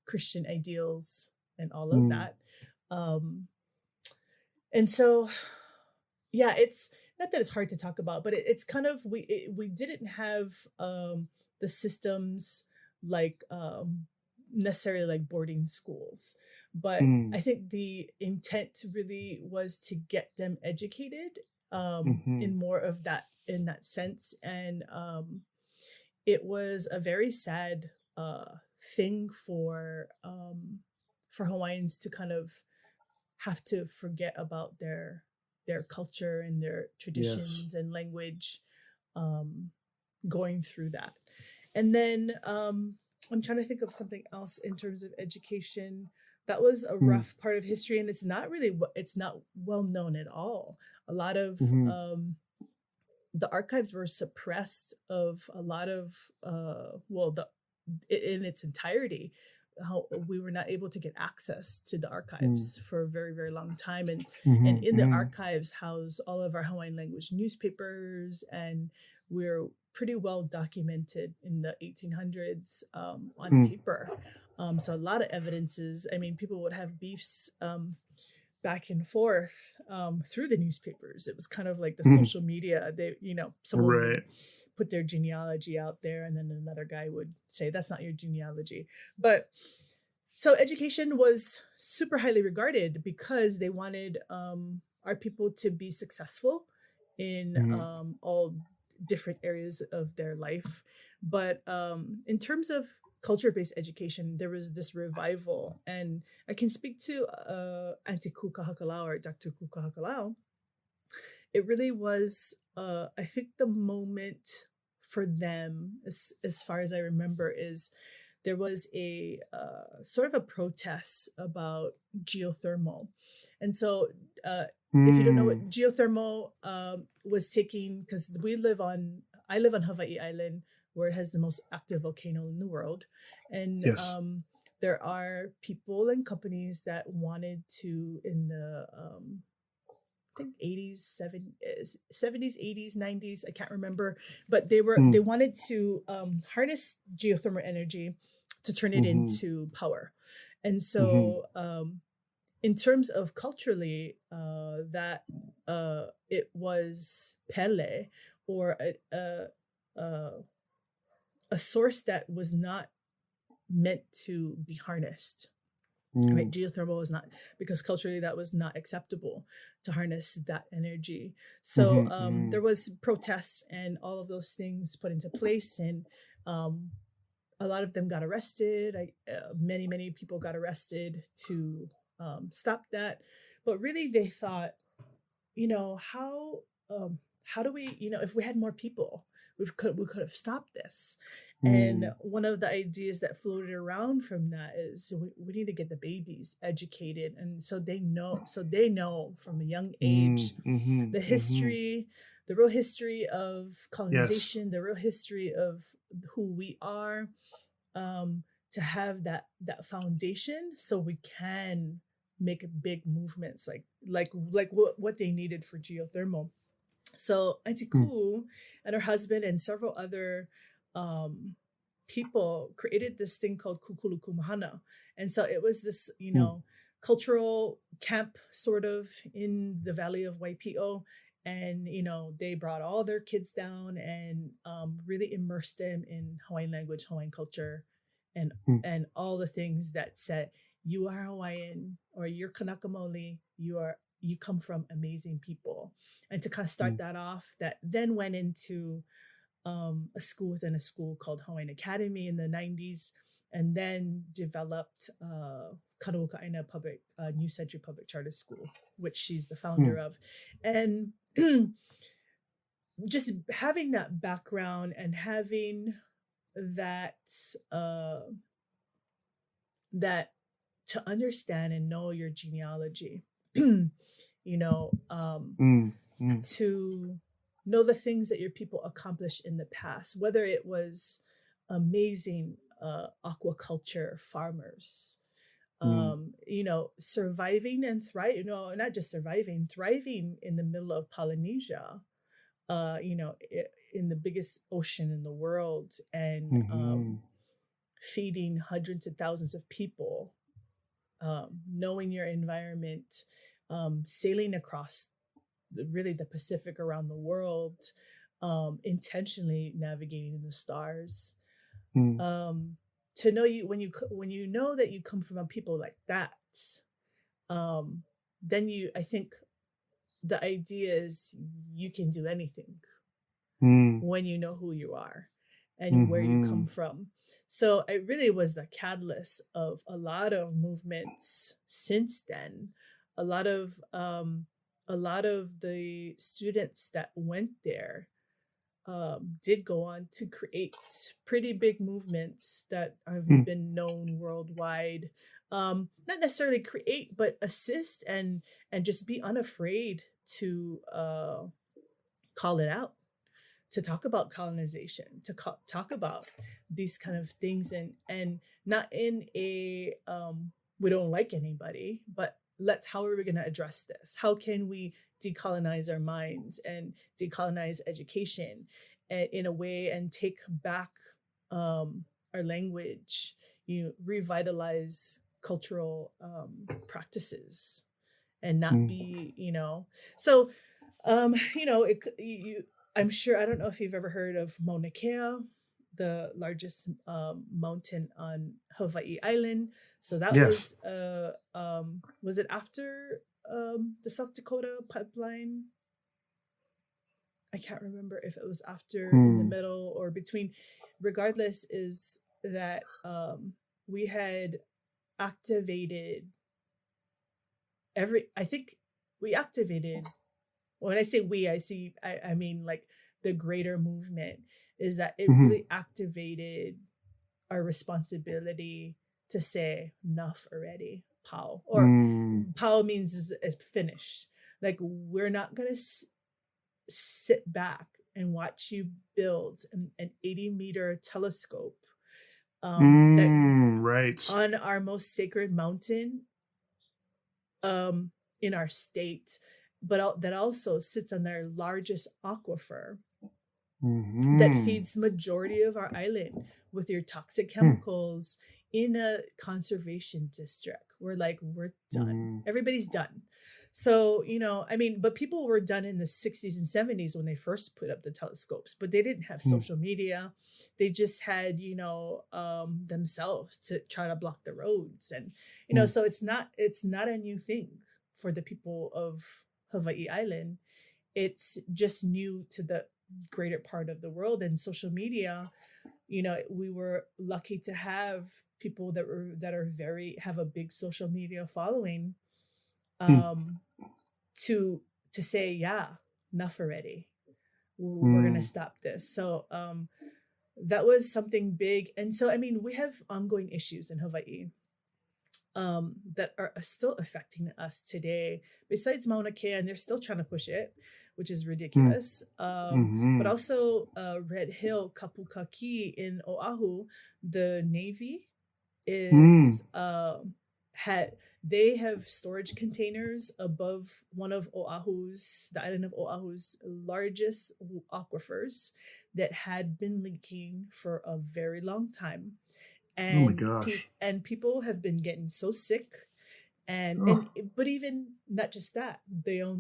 Christian ideals and all of that. And so, yeah, it's not that it's hard to talk about, but it's kind of, we didn't have the systems like necessarily like boarding schools, but I think the intent really was to get them educated in more of that, in that sense. And it was a very sad thing for Hawaiians to kind of have to forget about their culture and their traditions and language, going through that. And then I'm trying to think of something else in terms of education. That was a rough part of history, and it's not well known at all. A lot of the archives were suppressed of a lot of in its entirety. How we were not able to get access to the archives for a very, very long time. And in the archives house all of our Hawaiian language newspapers, and we're pretty well documented in the 1800s on paper. So a lot of evidences. I mean, people would have beefs back and forth through the newspapers. It was kind of like the social media. They, someone would put their genealogy out there, and then another guy would say, that's not your genealogy. But so education was super highly regarded because they wanted our people to be successful in all different areas of their life. But in terms of culture-based education, there was this revival, and I can speak to Auntie Kukahakalau, or Dr. Kukahakalau. It really was, I think the moment for them, as far as I remember, is there was a sort of a protest about geothermal. And so if you don't know what geothermal was taking, because I live on Hawaii Island, where it has the most active volcano in the world. And Yes. there are people and companies that wanted to, in the I think 70s, 80s, 90s, I can't remember, but they wanted to harness geothermal energy to turn it into power. And so in terms of culturally, that it was pele, or a source that was not meant to be harnessed. Right, geothermal is not, because culturally that was not acceptable to harness that energy. So there was protests and all of those things put into place, and a lot of them got arrested. Many people got arrested to stop that. But really, they thought, how do we, if we had more people, we could have stopped this. And one of the ideas that floated around from that is we need to get the babies educated, and so they know from a young age the history, the real history of colonization, the real history of who we are, to have that foundation, so we can make big movements like what they needed for geothermal. So Auntie Ku and her husband and several other people created this thing called Kukuluku Mahana. And so it was this, cultural camp sort of in the valley of Waipio. And, they brought all their kids down and really immersed them in Hawaiian language, Hawaiian culture, and all the things that said, you are Hawaiian, or you're Kanaka Maoli, you come from amazing people. And to kind of start that off, that then went into a school within a school called Hawaiian Academy in the 90s, and then developed Kanauka Public New Century Public Charter School, which she's the founder of. And just having that background and having that that to understand and know your genealogy, to know the things that your people accomplished in the past, whether it was amazing aquaculture farmers, surviving and thriving, not just surviving, thriving in the middle of Polynesia, in the biggest ocean in the world, and feeding hundreds of thousands of people, knowing your environment, sailing across the Pacific around the world, intentionally navigating the stars, to know when you know that you come from a people like that, then I think the idea is you can do anything when you know who you are and where you come from. So it really was the catalyst of a lot of movements since then. A lot of the students that went there did go on to create pretty big movements that have been known worldwide. Not necessarily create, but assist and just be unafraid to call it out, to talk about colonization, to talk about these kind of things, and not in a we don't like anybody, but how are we going to address this? How can we decolonize our minds and decolonize education in a way, and take back our language, revitalize cultural practices, and not be, so I'm sure, I don't know if you've ever heard of Mauna Kea, the largest mountain on Hawaii Island. So that was it after the South Dakota pipeline? I can't remember if it was after, in the middle, or between. Regardless, is that we had activated when I say we, I mean like the greater movement, is that it really activated our responsibility to say enough already, pau, or pau means is finished. Like, we're not gonna sit back and watch you build an 80-meter telescope right on our most sacred mountain in our state, but that also sits on their largest aquifer that feeds the majority of our island with your toxic chemicals in a conservation district. We're done. Everybody's done. So, but people were done in the 60s and 70s when they first put up the telescopes, but they didn't have social media. They just had, themselves to try to block the roads. And, so it's not a new thing for the people of Hawaii Island. It's just new to the greater part of the world. And social media, we were lucky to have people that have a big social media following, to say, yeah, enough already. We're gonna stop this. So that was something big. And so, we have ongoing issues in Hawaii that are still affecting us today. Besides Mauna Kea, and they're still trying to push it, which is ridiculous. But also Red Hill, Kapukaki in Oahu, the Navy is they have storage containers above one of the island of Oahu's largest aquifers that had been leaking for a very long time. And, oh my gosh. And people have been getting so sick. But even not just that, their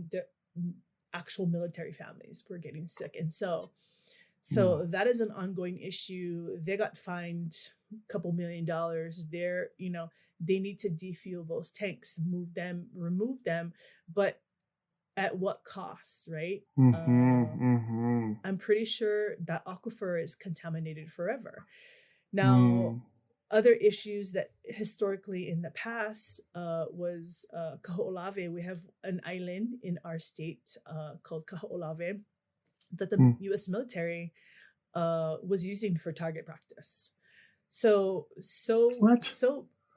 actual military families were getting sick. And so that is an ongoing issue. They got fined a couple $1 million. They need to defuel those tanks, remove them, but at what cost, right? I'm pretty sure that aquifer is contaminated forever. Now, other issues that historically in the past was Kaho'olawe. We have an island in our state called Kaho'olawe that the U.S. military was using for target practice. So what?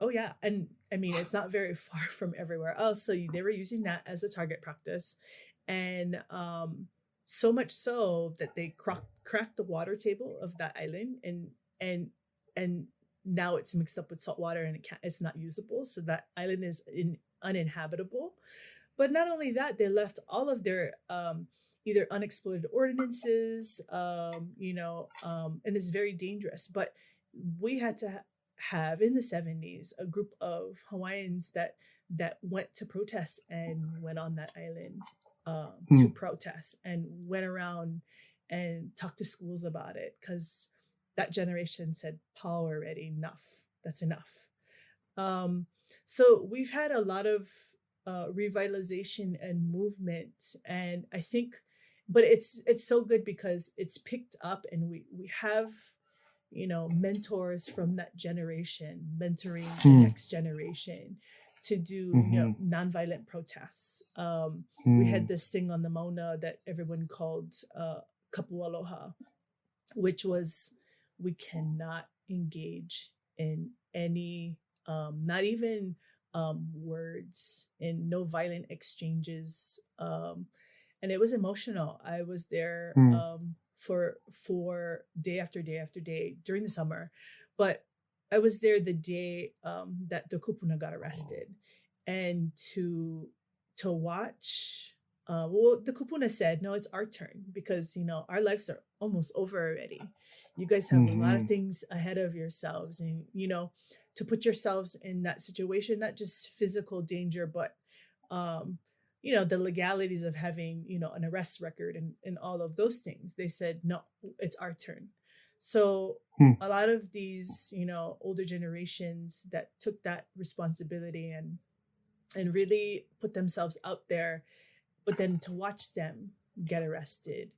Oh yeah, and it's not very far from everywhere else. So they were using that as a target practice, and so much so that they cracked the water table of that island, and now it's mixed up with salt water and it's not usable. So that island is uninhabitable. But not only that, they left all of their either unexploded ordinances, and it's very dangerous. But we had to have in the 70s a group of Hawaiians that went to protest and went on that island to protest and went around and talked to schools about it, because that generation said, "Paul, already, enough. That's enough." So we've had a lot of revitalization and movement, and I think, but it's so good because it's picked up, and we have mentors from that generation mentoring the next generation to do nonviolent protests. We had this thing on the Mauna that everyone called Kapu Aloha, which was, we cannot engage in any not even words, in no violent exchanges, and it was emotional. I was there for day after day after day during the summer, but I was there the day that the kupuna got arrested, and to watch. The kupuna said, "No, it's our turn, because our lives are almost over already. You guys have a lot of things ahead of yourselves, and to put yourselves in that situation, not just physical danger, but the legalities of having an arrest record and all of those things." They said, "No, it's our turn." So a lot of these older generations that took that responsibility and really put themselves out there, but then to watch them get arrested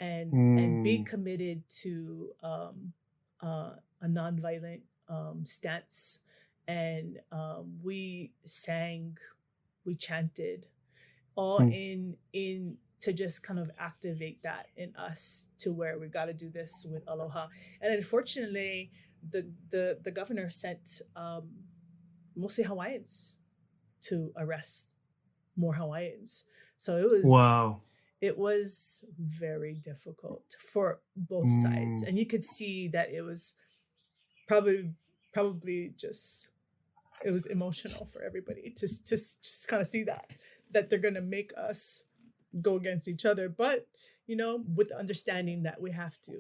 and be committed to a nonviolent stance, and we sang, we chanted, all in to just kind of activate that in us, to where we got to do this with Aloha. And unfortunately, the governor sent mostly Hawaiians to arrest more Hawaiians. So it was very difficult for both sides, and you could see that it was probably just, it was emotional for everybody to just kind of see that they're gonna make us go against each other, but with the understanding that we have to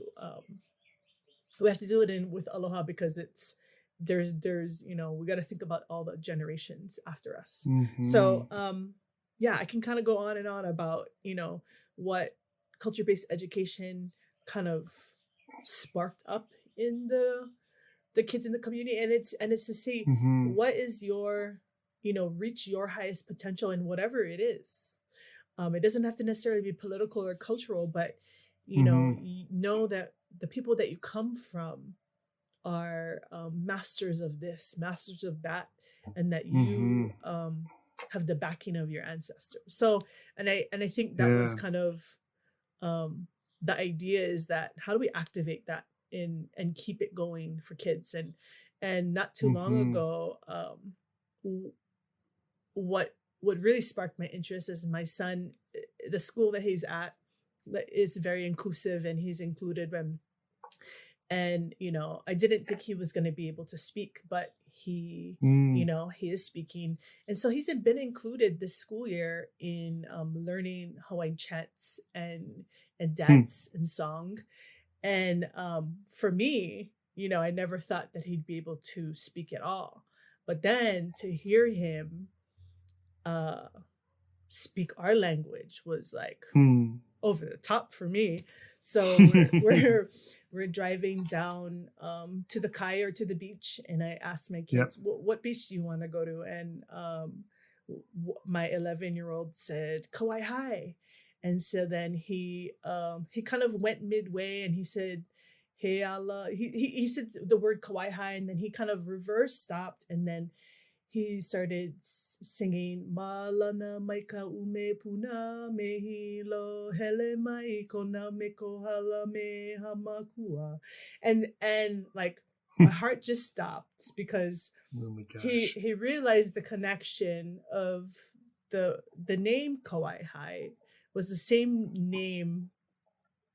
do it with aloha, because there's we got to think about all the generations after us. So I can kind of go on and on about what culture-based education kind of sparked up in the kids in the community, and it's to say what is your reach your highest potential in whatever it is. It doesn't have to necessarily be political or cultural, but you know that the people that you come from are masters of this, masters of that, and that you have the backing of your ancestors. So, and I think that was kind of the idea, is that how do we activate that and keep it going for kids? And not too long ago, what really sparked my interest is my son, the school that he's at, it's very inclusive, and he's included when. And, I didn't think he was going to be able to speak, but he is speaking. And so he's been included this school year in learning Hawaiian chants and dance and song. And for me, I never thought that he'd be able to speak at all. But then to hear him speak our language was like over the top for me. So we're driving down to the kai, or to the beach, and I asked my kids, what beach do you want to go to? And my 11-year-old said Kauai High. And so then he kind of went midway, and he said, "Hey Allah," he said the word Kauai High, and then he kind of reverse stopped, and then he started singing Malana Maika Ume Puna Mehilo Hele Mai Kona Mekohala Me Hamakua. And like my heart just stopped, because he realized the connection of the name Kauai High was the same name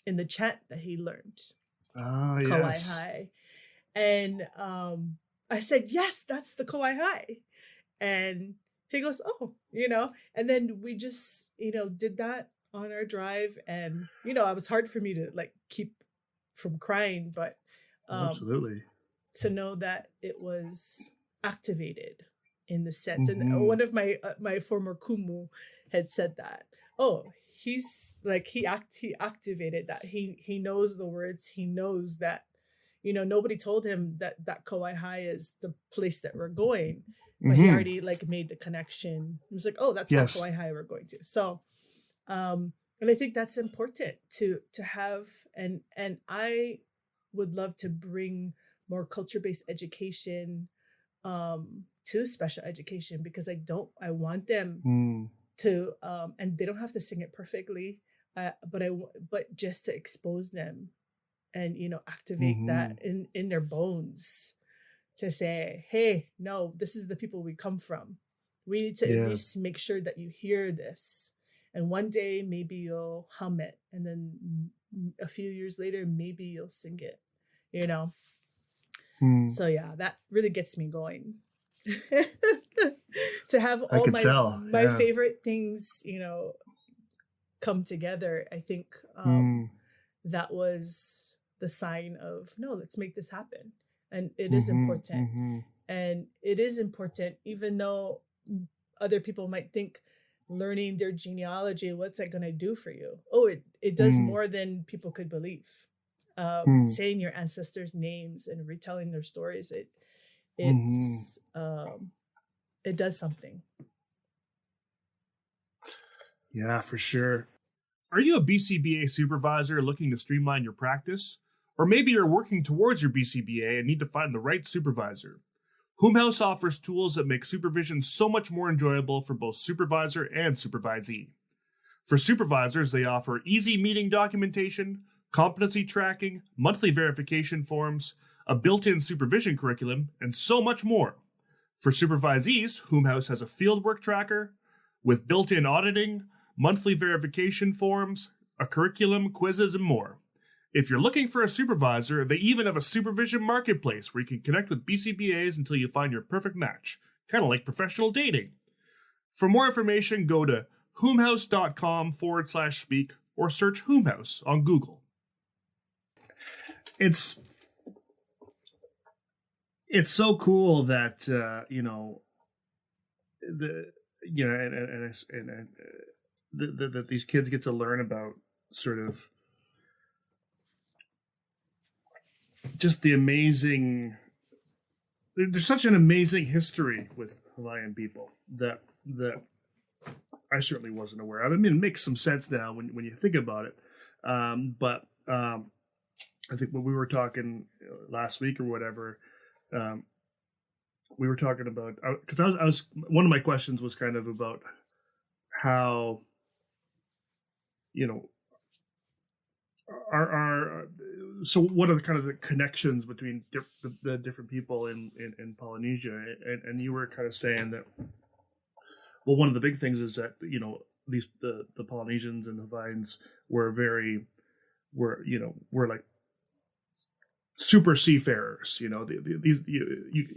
in the chant that he learned. Kauai High. And I said, yes, that's the Kauai High. And he goes, oh, and then we just, did that on our drive. And, it was hard for me to like keep from crying, but absolutely, to know that it was activated in the sense. And one of my former kumu had said that, oh, he's like, he activated that. He knows the words. He knows that, nobody told him that Kauai High is the place that we're going. But he already like made the connection. He was like, oh, that's the Kauai High we're going to. So, and I think that's important to have, and I would love to bring more culture-based education to special education, because I want them to, and they don't have to sing it perfectly, but just to expose them and, activate that in their bones, to say, hey, no, this is the people we come from. We need to at least make sure that you hear this. And one day maybe you'll hum it. And then a few years later, maybe you'll sing it, So yeah, that really gets me going. To have all my favorite things, come together. I think that was the sign of, no, let's make this happen. And it is important. And it is important, even though other people might think learning their genealogy, what's that going to do for you? Oh, it does more than people could believe. Saying your ancestors' names and retelling their stories, it does something. Yeah, for sure. Are you a BCBA supervisor looking to streamline your practice? Or maybe you're working towards your BCBA and need to find the right supervisor. Homehouse offers tools that make supervision so much more enjoyable for both supervisor and supervisee. For supervisors, they offer easy meeting documentation, competency tracking, monthly verification forms, a built-in supervision curriculum, and so much more. For supervisees, Homehouse has a fieldwork tracker with built-in auditing, monthly verification forms, a curriculum, quizzes, and more. If you're looking for a supervisor, they even have a supervision marketplace where you can connect with BCBAs until you find your perfect match, kind of like professional dating. For more information, go to whomhouse.com/speak or search Whomhouse on Google. It's so cool that that these kids get to learn about sort of just the amazing. There's such an amazing history with Hawaiian people that I certainly wasn't aware of. I mean, it makes some sense now when you think about it. But I think when we were talking last week or whatever, we were talking about, because I was one of my questions was kind of about how, so what are the kind of the connections between the different people in Polynesia, and you were kind of saying that, well, one of the big things is that the Polynesians and Hawaiians were like super seafarers. You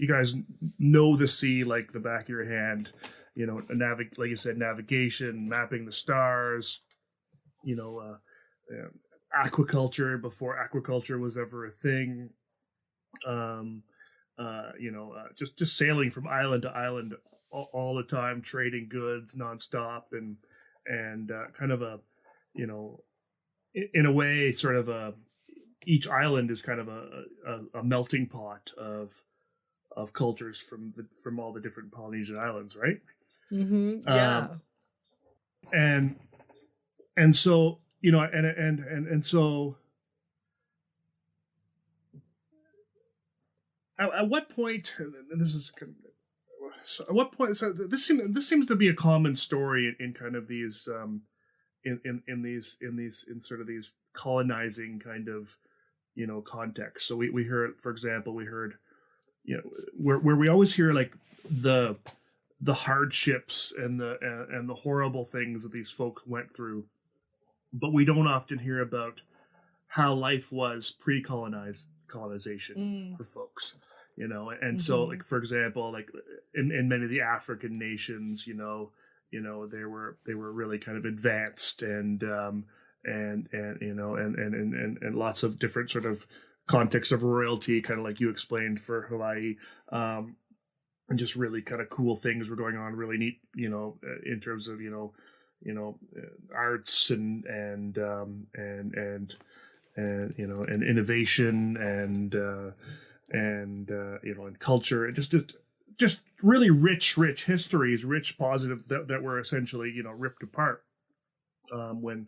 guys know the sea like the back of your hand. Like you said, navigation, mapping the stars. Aquaculture before aquaculture was ever a thing. Just sailing from island to island all the time, trading goods nonstop, and kind of a, in a way, sort of each island is kind of a melting pot of cultures from all the different Polynesian islands, right? Mm-hmm. Yeah. And so, and so at what point, and this is kind of, so at what point, so this seems to be a common story in kind of these in sort of these colonizing kind of contexts. So we heard, for example, where we always hear like the hardships and the horrible things that these folks went through, but we don't often hear about how life was colonization for folks. And so, like, for example, like in many of the African nations, they were really kind of advanced and lots of different sort of contexts of royalty, kind of like you explained for Hawaii, and just really kind of cool things were going on, really neat, in terms of arts and innovation and culture, and just really rich histories, rich positive that were essentially ripped apart when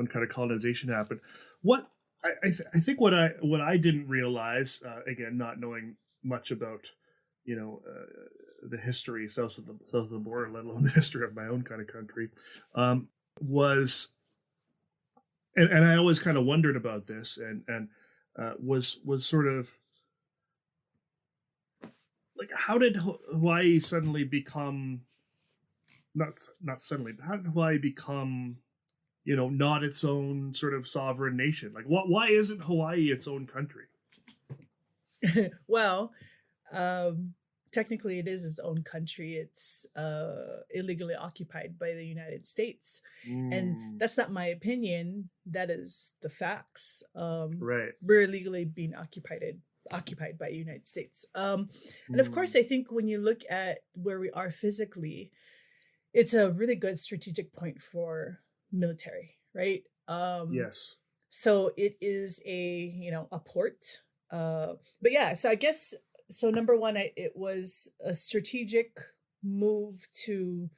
kind of colonization happened. What I think what I didn't realize, again, not knowing much about the history south of the border, let alone the history of my own kind of country, was, and I always kind of wondered about this, and was sort of like, how did Hawaii suddenly become, not suddenly, but how did Hawaii become, not its own sort of sovereign nation? Like, why isn't Hawaii its own country? Well, technically it is its own country. It's illegally occupied by the United States. And that's not my opinion. That is the facts. Right. We're illegally being occupied by the United States. And of course, I think when you look at where we are physically, it's a really good strategic point for military, right? Yes. So it is a port. But yeah, so I guess, so number one, it was a strategic move to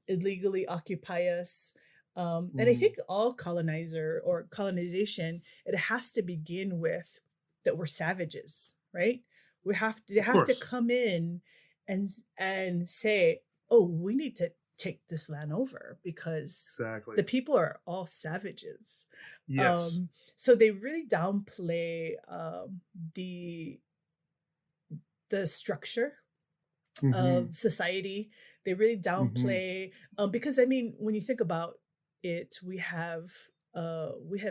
illegally occupy us. And I think all colonization, it has to begin with that we're savages, right? They have to come in and say, oh, we need to take this land over because the people are all savages. Yes. So they really downplay the the structure Mm-hmm. of society. They really downplay, because I mean, when you think about it, we have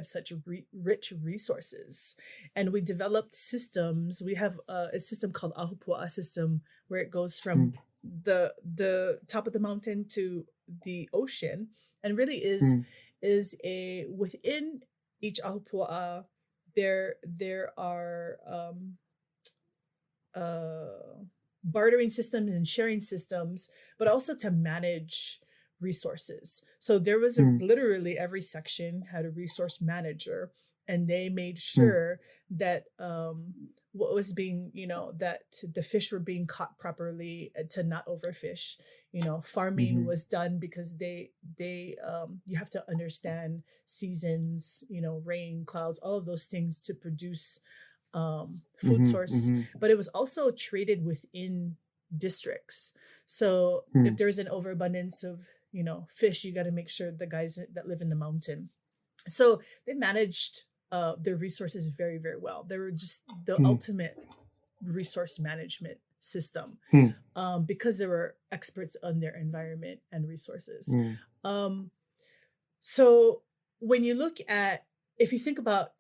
such rich resources, and we developed systems. We have a system called Ahupua'a system, where it goes from the top of the mountain to the ocean, and really is a within each Ahupua'a there are bartering systems and sharing systems, but also to manage resources. So there was literally every section had a resource manager, and they made sure that what was being, that the fish were being caught properly, to not overfish. Farming was done because they you have to understand seasons, rain, clouds, all of those things to produce food source. But it was also traded within districts. So if there's an overabundance of fish, you got to make sure the guys that live in the mountain. So they managed their resources very, very well. They were just the ultimate resource management system, because they were experts on their environment and resources. So when you look at, if you think about,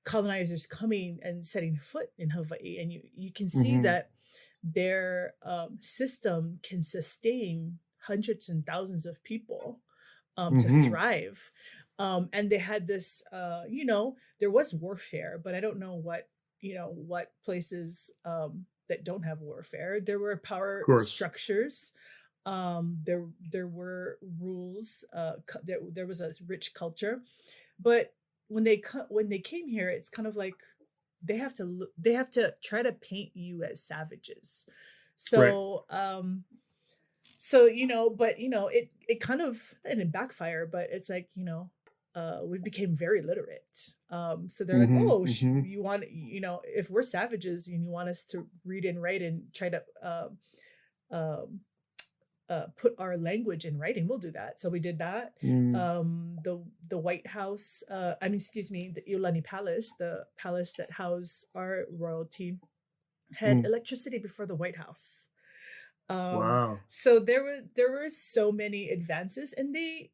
colonizers coming and setting foot in Hawaii, and you can see that their system can sustain hundreds and thousands of people to thrive. And they had this, there was warfare, but I don't know what places that don't have warfare. There were power structures. There were rules. There was a rich culture, but when they came here, it's kind of like they have to try to paint you as savages. So but it kind of, and it backfire, but it's like, we became very literate. So they're like, oh, you want, if we're savages and you want us to read and write and try to put our language in writing, we'll do that. So we did that. The White House, the Iolani Palace, the palace that housed our royalty, had electricity before the White House. Wow. So there were so many advances, and they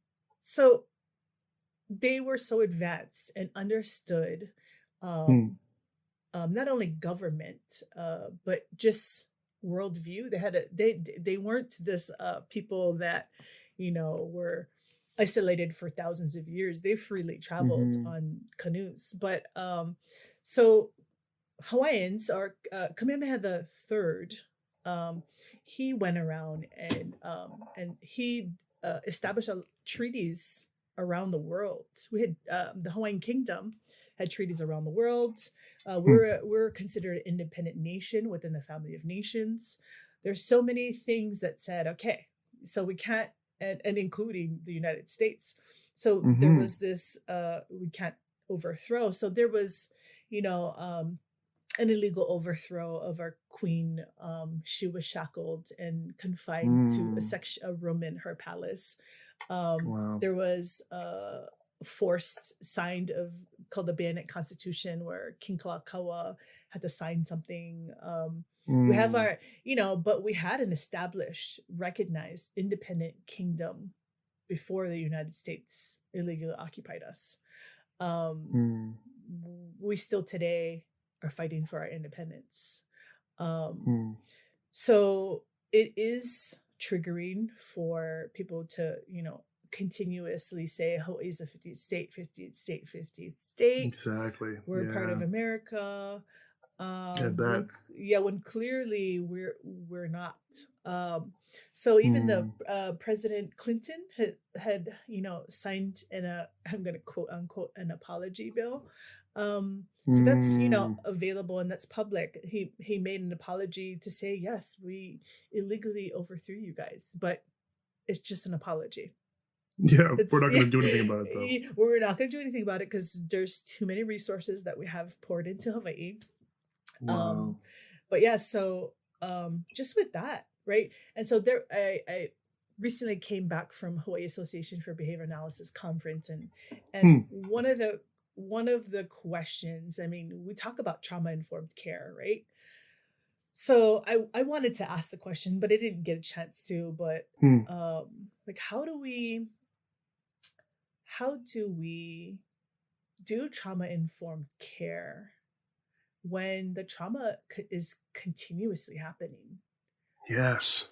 were so advanced and understood not only government, but just worldview. They weren't this people that were isolated for thousands of years. They freely traveled on canoes. But so Hawaiians, or Kamehameha the Third, he went around and he established treaties around the world. We had the Hawaiian Kingdom had treaties around the world. We're considered an independent nation within the family of nations. There's so many things that said, okay, so we can't, and including the United States. So there was this, we can't overthrow. So there was, an illegal overthrow of our queen. She was shackled and confined to a room in her palace. Wow. There was forced signed called the Bayonet Constitution, where King Kalakaua had to sign something. We have our, but we had an established, recognized independent kingdom before the United States illegally occupied us. We still today are fighting for our independence. So it is triggering for people to, continuously say Hawaii's a 50th state, 50th state, 50th state. Exactly. We're part of America. When clearly we're not. So even the President Clinton had signed I'm going to quote unquote an apology bill. So that's available and that's public. He made an apology to say, yes, we illegally overthrew you guys, but it's just an apology. Yeah, we're not going to do anything about it, though. We're not going to do anything about it because there's too many resources that we have poured into Hawaii. Wow. But yeah, so just with that, right? And so I recently came back from Hawaii Association for Behavior Analysis conference, and one of the one of the questions, I mean, we talk about trauma-informed care, right? So I wanted to ask the question, but I didn't get a chance to. But like, how do we do trauma-informed care when the trauma is continuously happening? Yes.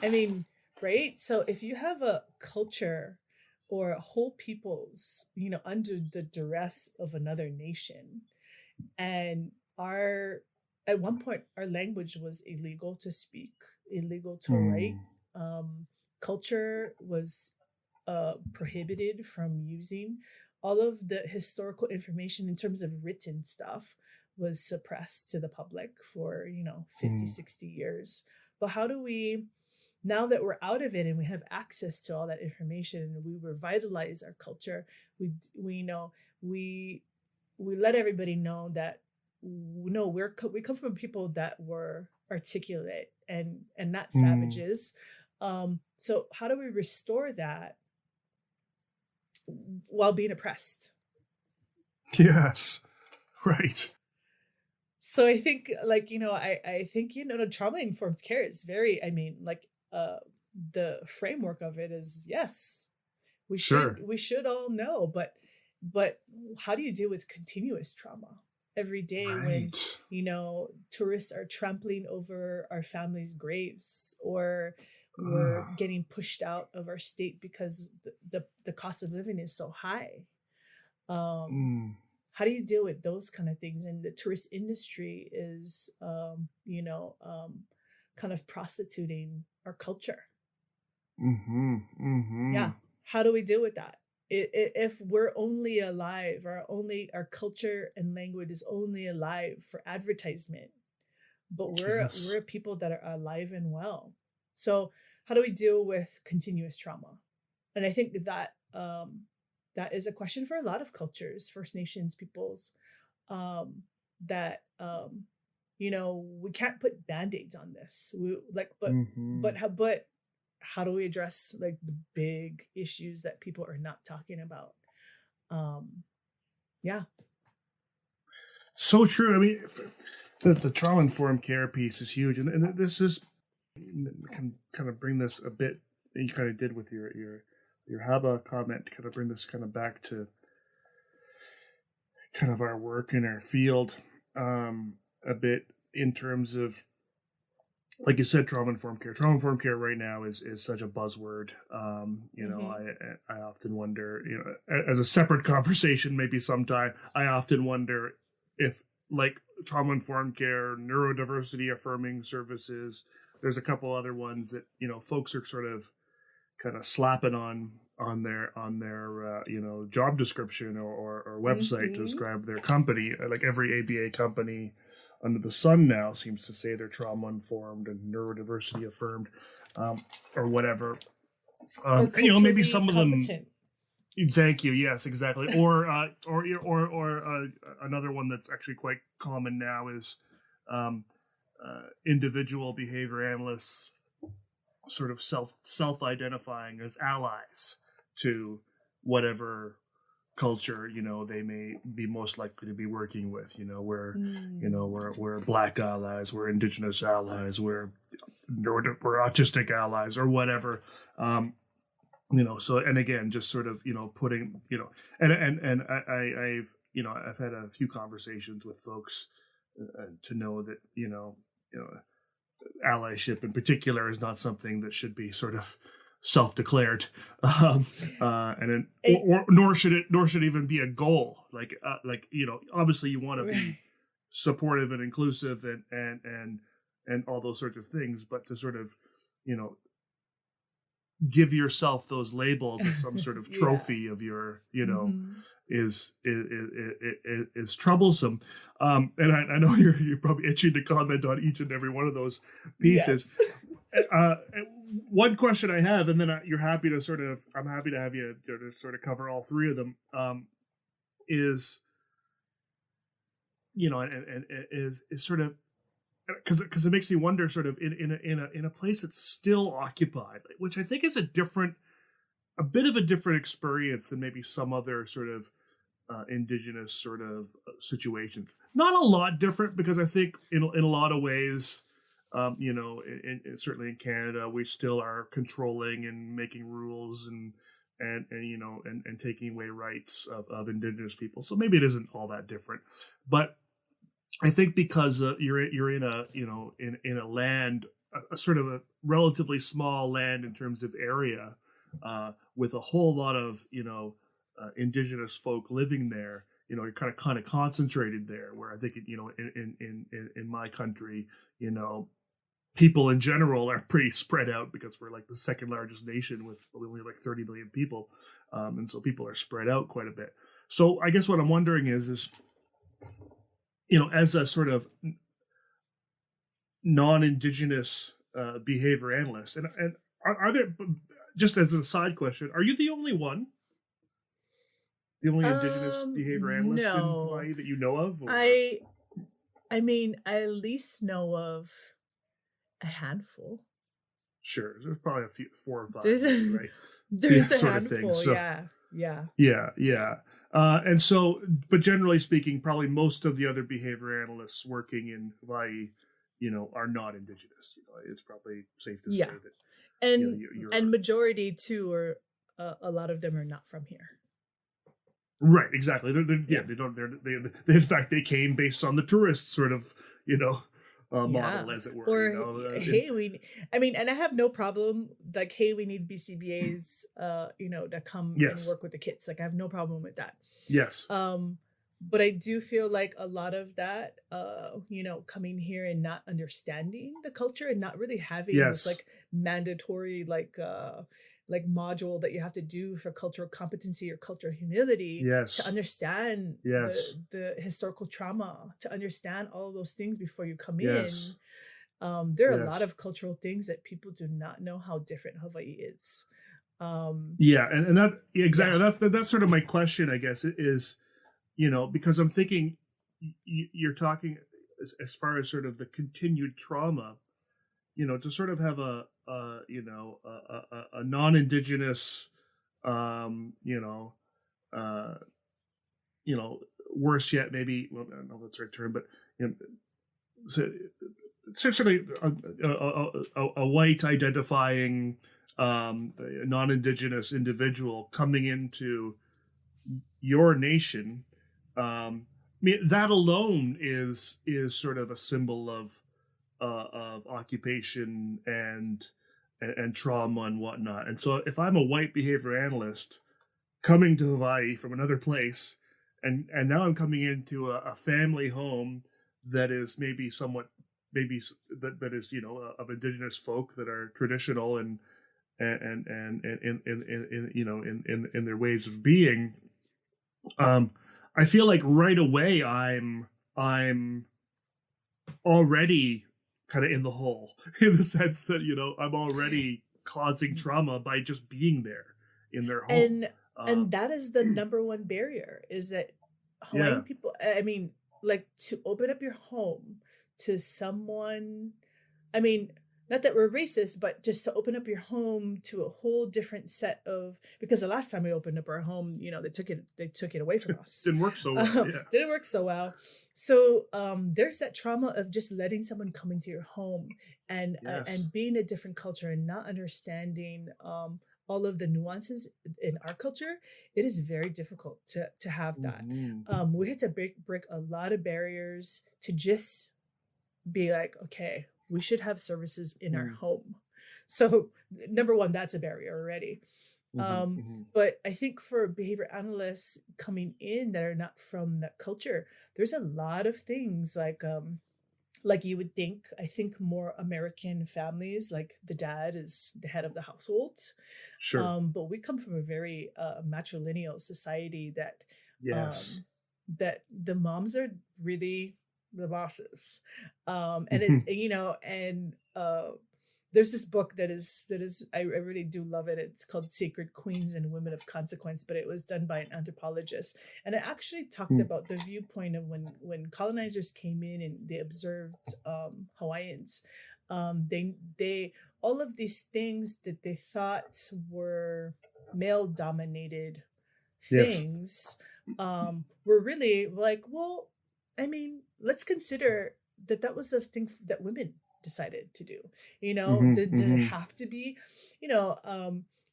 I mean, right? So if you have a culture or whole peoples, under the duress of another nation, and at one point our language was illegal to speak, illegal to write, culture was prohibited from using, all of the historical information in terms of written stuff was suppressed to the public for 50, 60 years. But how do we, now that we're out of it and we have access to all that information and we revitalize our culture, we let everybody know that we come from people that were articulate and not savages. So how do we restore that while being oppressed? Yes, right. So I think, like, I think, the trauma-informed care is very, I mean, like, the framework of it is, yes, we should all know, but how do you deal with continuous trauma every day when, tourists are trampling over our families' graves, or we're getting pushed out of our state because the cost of living is so high? How do you deal with those kind of things? And the tourist industry is, kind of prostituting our culture. Yeah. How do we deal with that? If we're only alive, our culture and language is only alive for advertisement, but we're people that are alive and well. So how do we deal with continuous trauma? And I think that that is a question for a lot of cultures, First Nations peoples, that we can't put band-aids on this. But how do we address, like, the big issues that people are not talking about? Yeah. So true. I mean, the trauma-informed care piece is huge, and this is, can kind of bring this a bit. You kind of did with your HABA comment, kind of bring this kind of back to kind of our work in our field a bit, in terms of, like you said, trauma-informed care. Trauma-informed care right now is such a buzzword. I often wonder, as a separate conversation, maybe sometime, I often wonder if, like, trauma-informed care, neurodiversity affirming services, there's a couple other ones that, folks are sort of kind of slapping on their job description or website to describe their company. Like every ABA company under the sun now seems to say they're trauma informed and neurodiversity affirmed, or whatever. Maybe some of them. Thank you. Yes, exactly. Or another one that's actually quite common now is individual behavior analysts sort of self-identifying as allies to whatever culture they may be most likely to be working with. We're Black allies, we're Indigenous allies, we're Autistic allies, or whatever. So, and again, just sort of putting and I've had a few conversations with folks to know that allyship in particular is not something that should be sort of self-declared, nor should it even be a goal. Like obviously you want to be supportive and inclusive and all those sorts of things, but to sort of give yourself those labels as some sort of trophy of your is troublesome. And I know you're probably itching to comment on each and every one of those pieces. Yes. One question I have, and then I'm happy to have you to sort of cover all three of them, is sort of, because it makes me wonder, sort of in a place that's still occupied, which I think is a bit of a different experience than maybe some other sort of Indigenous sort of situations. Not a lot different, because I think in a lot of ways, certainly in Canada, we still are controlling and making rules and taking away rights of Indigenous people. So maybe it isn't all that different, but I think because you're in a in a land, a sort of a relatively small land in terms of area, with a whole lot of Indigenous folk living there. You're kind of concentrated there. Where I think in my country, people in general are pretty spread out, because we're like the second largest nation with only like 30 million people, and so people are spread out quite a bit. So I guess what I'm wondering is as a sort of non-Indigenous behavior analyst, and are there, just as a side question, are you the only one? The only Indigenous behavior analyst in Hawaii that you know of? Or? I mean, I at least know of a handful. Sure, there's probably a few, 4 or 5, right? There's a handful, so, yeah. And so, but generally speaking, probably most of the other behavior analysts working in Hawaii, are not Indigenous. It's probably safe to say that. And majority too, or a lot of them are not from here. Right, exactly. They don't. They in fact, they came based on the tourist sort of, model, as it were. Or and I have no problem. Like, hey, we need BCBAs, that come and work with the kids. Like, I have no problem with that. Yes. But I do feel like a lot of that, coming here and not understanding the culture and not really having this like mandatory like module that you have to do for cultural competency or cultural humility to understand the historical trauma, to understand all of those things before you come in. There are a lot of cultural things that people do not know how different Hawaii is. And that exactly that's sort of my question, I guess, is, because I'm thinking you're talking as far as sort of the continued trauma, to sort of have a non-Indigenous, worse yet, maybe, well, I don't know if that's the right term, but certainly a white identifying non-Indigenous individual coming into your nation. That alone is sort of a symbol of occupation and trauma and whatnot. And so if I'm a white behavior analyst coming to Hawaii from another place, and now I'm coming into a family home that is maybe that is of Indigenous folk that are traditional and in their ways of being, I feel like right away I'm already kind of in the hole, in the sense that I'm already causing trauma by just being there in their home. And that is the number one barrier, is that Hawaiian people, I mean, like, to open up your home to someone, I mean, not that we're racist, but just to open up your home to a whole different set of, because the last time we opened up our home, they took it away from us. Didn't work so well. Didn't work so well. So there's that trauma of just letting someone come into your home and being a different culture and not understanding all of the nuances in our culture. It is very difficult to have that. Mm-hmm. We had to break a lot of barriers to just be like, okay, we should have services in our home. So number one, that's a barrier already. But I think for behavior analysts coming in that are not from that culture, there's a lot of things like you would think. I think more American families, like the dad is the head of the household. Sure. But we come from a very matrilineal society that that the moms are really the bosses. And it's, there's this book that is I really do love it. It's called Sacred Queens and Women of Consequence, but it was done by an anthropologist, and it actually talked about the viewpoint of when colonizers came in and they observed Hawaiians. They all of these things that they thought were male dominated things, were really like, well, I mean, let's consider that was a thing that women decided to do. Does it have to be, you know,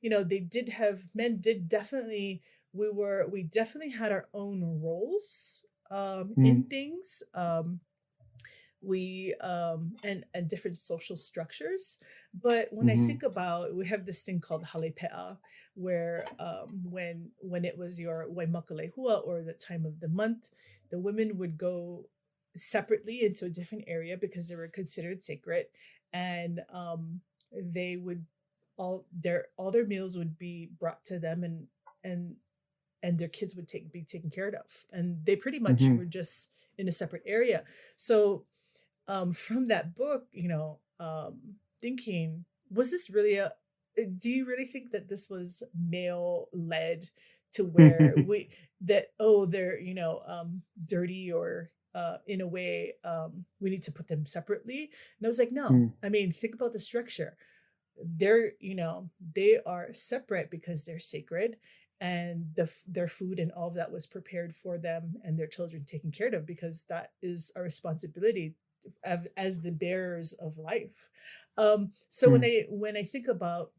they did have men did definitely we definitely had our own roles in things. We and different social structures. But when I think about, we have this thing called halepea, where when it was your waimakalehua, or the time of the month, the women would go separately into a different area because they were considered sacred, and they would all their meals would be brought to them, and their kids would be taken care of, and they pretty much were just in a separate area. So from that book, thinking, was this really do you really think that this was male led, to where they're dirty, or in a way we need to put them separately? And I was like, no. I mean, think about the structure. They are separate because they're sacred, and their food and all of that was prepared for them and their children taken care of, because that is our responsibility as the bearers of life. So when I think about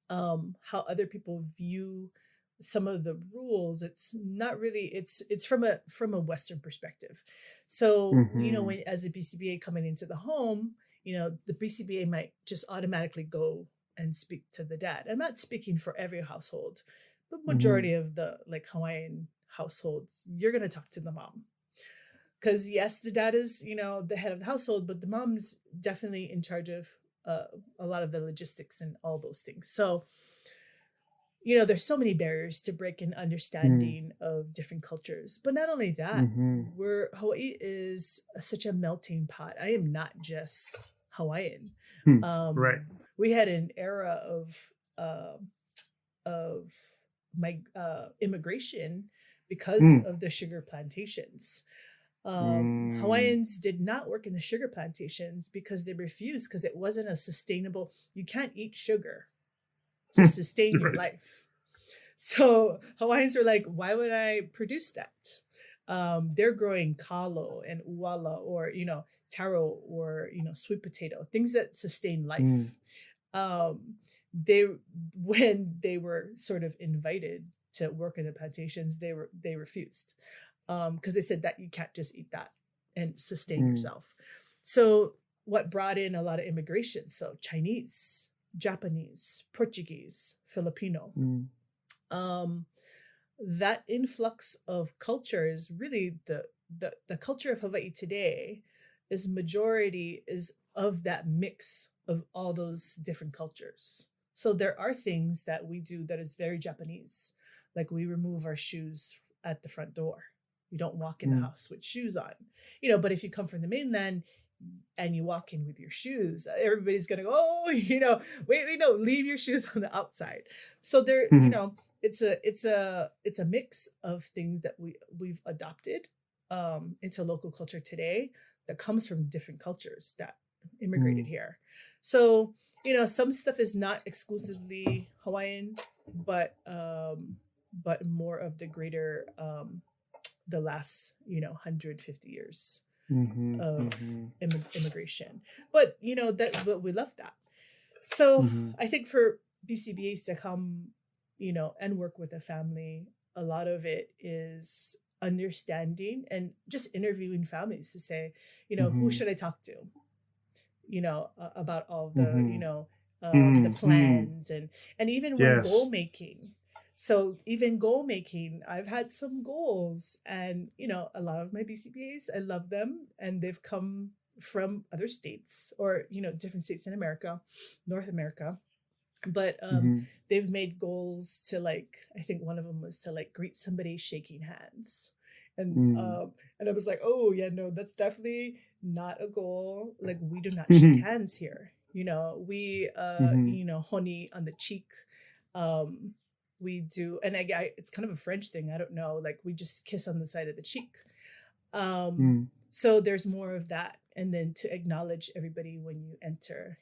how other people view some of the rules, it's not really, it's from a Western perspective. So when, as a BCBA coming into the home, the BCBA might just automatically go and speak to the dad. I'm not speaking for every household, but majority of the Hawaiian households, you're going to talk to the mom. Because yes, the dad is, the head of the household, but the mom's definitely in charge of a lot of the logistics and all those things. So, there's so many barriers to break in understanding of different cultures. But not only that, Hawaii is such a melting pot. I am not just Hawaiian. Right. We had an era of my immigration because of the sugar plantations. Hawaiians did not work in the sugar plantations because they refused, because it wasn't a sustainable. You can't eat sugar to sustain your life. So Hawaiians were like, why would I produce that? They're growing kalo and uala, or taro, or sweet potato, things that sustain life. When they were sort of invited to work in the plantations, they refused. Because they said that you can't just eat that and sustain yourself. So what brought in a lot of immigration? So Chinese, Japanese, Portuguese, Filipino. That influx of culture is really the culture of Hawaii today is majority is of that mix of all those different cultures. So there are things that we do that is very Japanese, like we remove our shoes at the front door. You don't walk in the house with shoes on, but if you come from the mainland and you walk in with your shoes, everybody's going to go, oh, wait, no, leave your shoes on the outside. So there, it's a mix of things that we've adopted into local culture today that comes from different cultures that immigrated here. So, some stuff is not exclusively Hawaiian, but more of the greater, the last 150 years of immigration. But but we love that. So I think for BCBAs to come and work with a family, a lot of it is understanding and just interviewing families to say, who should I talk to about all the the plans, and even when goal making. So even goal making, I've had some goals, and a lot of my BCBAs, I love them, and they've come from other states, or different states in America, North America, but they've made goals to, I think one of them was to greet somebody shaking hands, and I was like, oh yeah, no, that's definitely not a goal. We do not shake hands here. We honi on the cheek. We do, and I it's kind of a French thing, I don't know, we just kiss on the side of the cheek. So there's more of that, and then to acknowledge everybody when you enter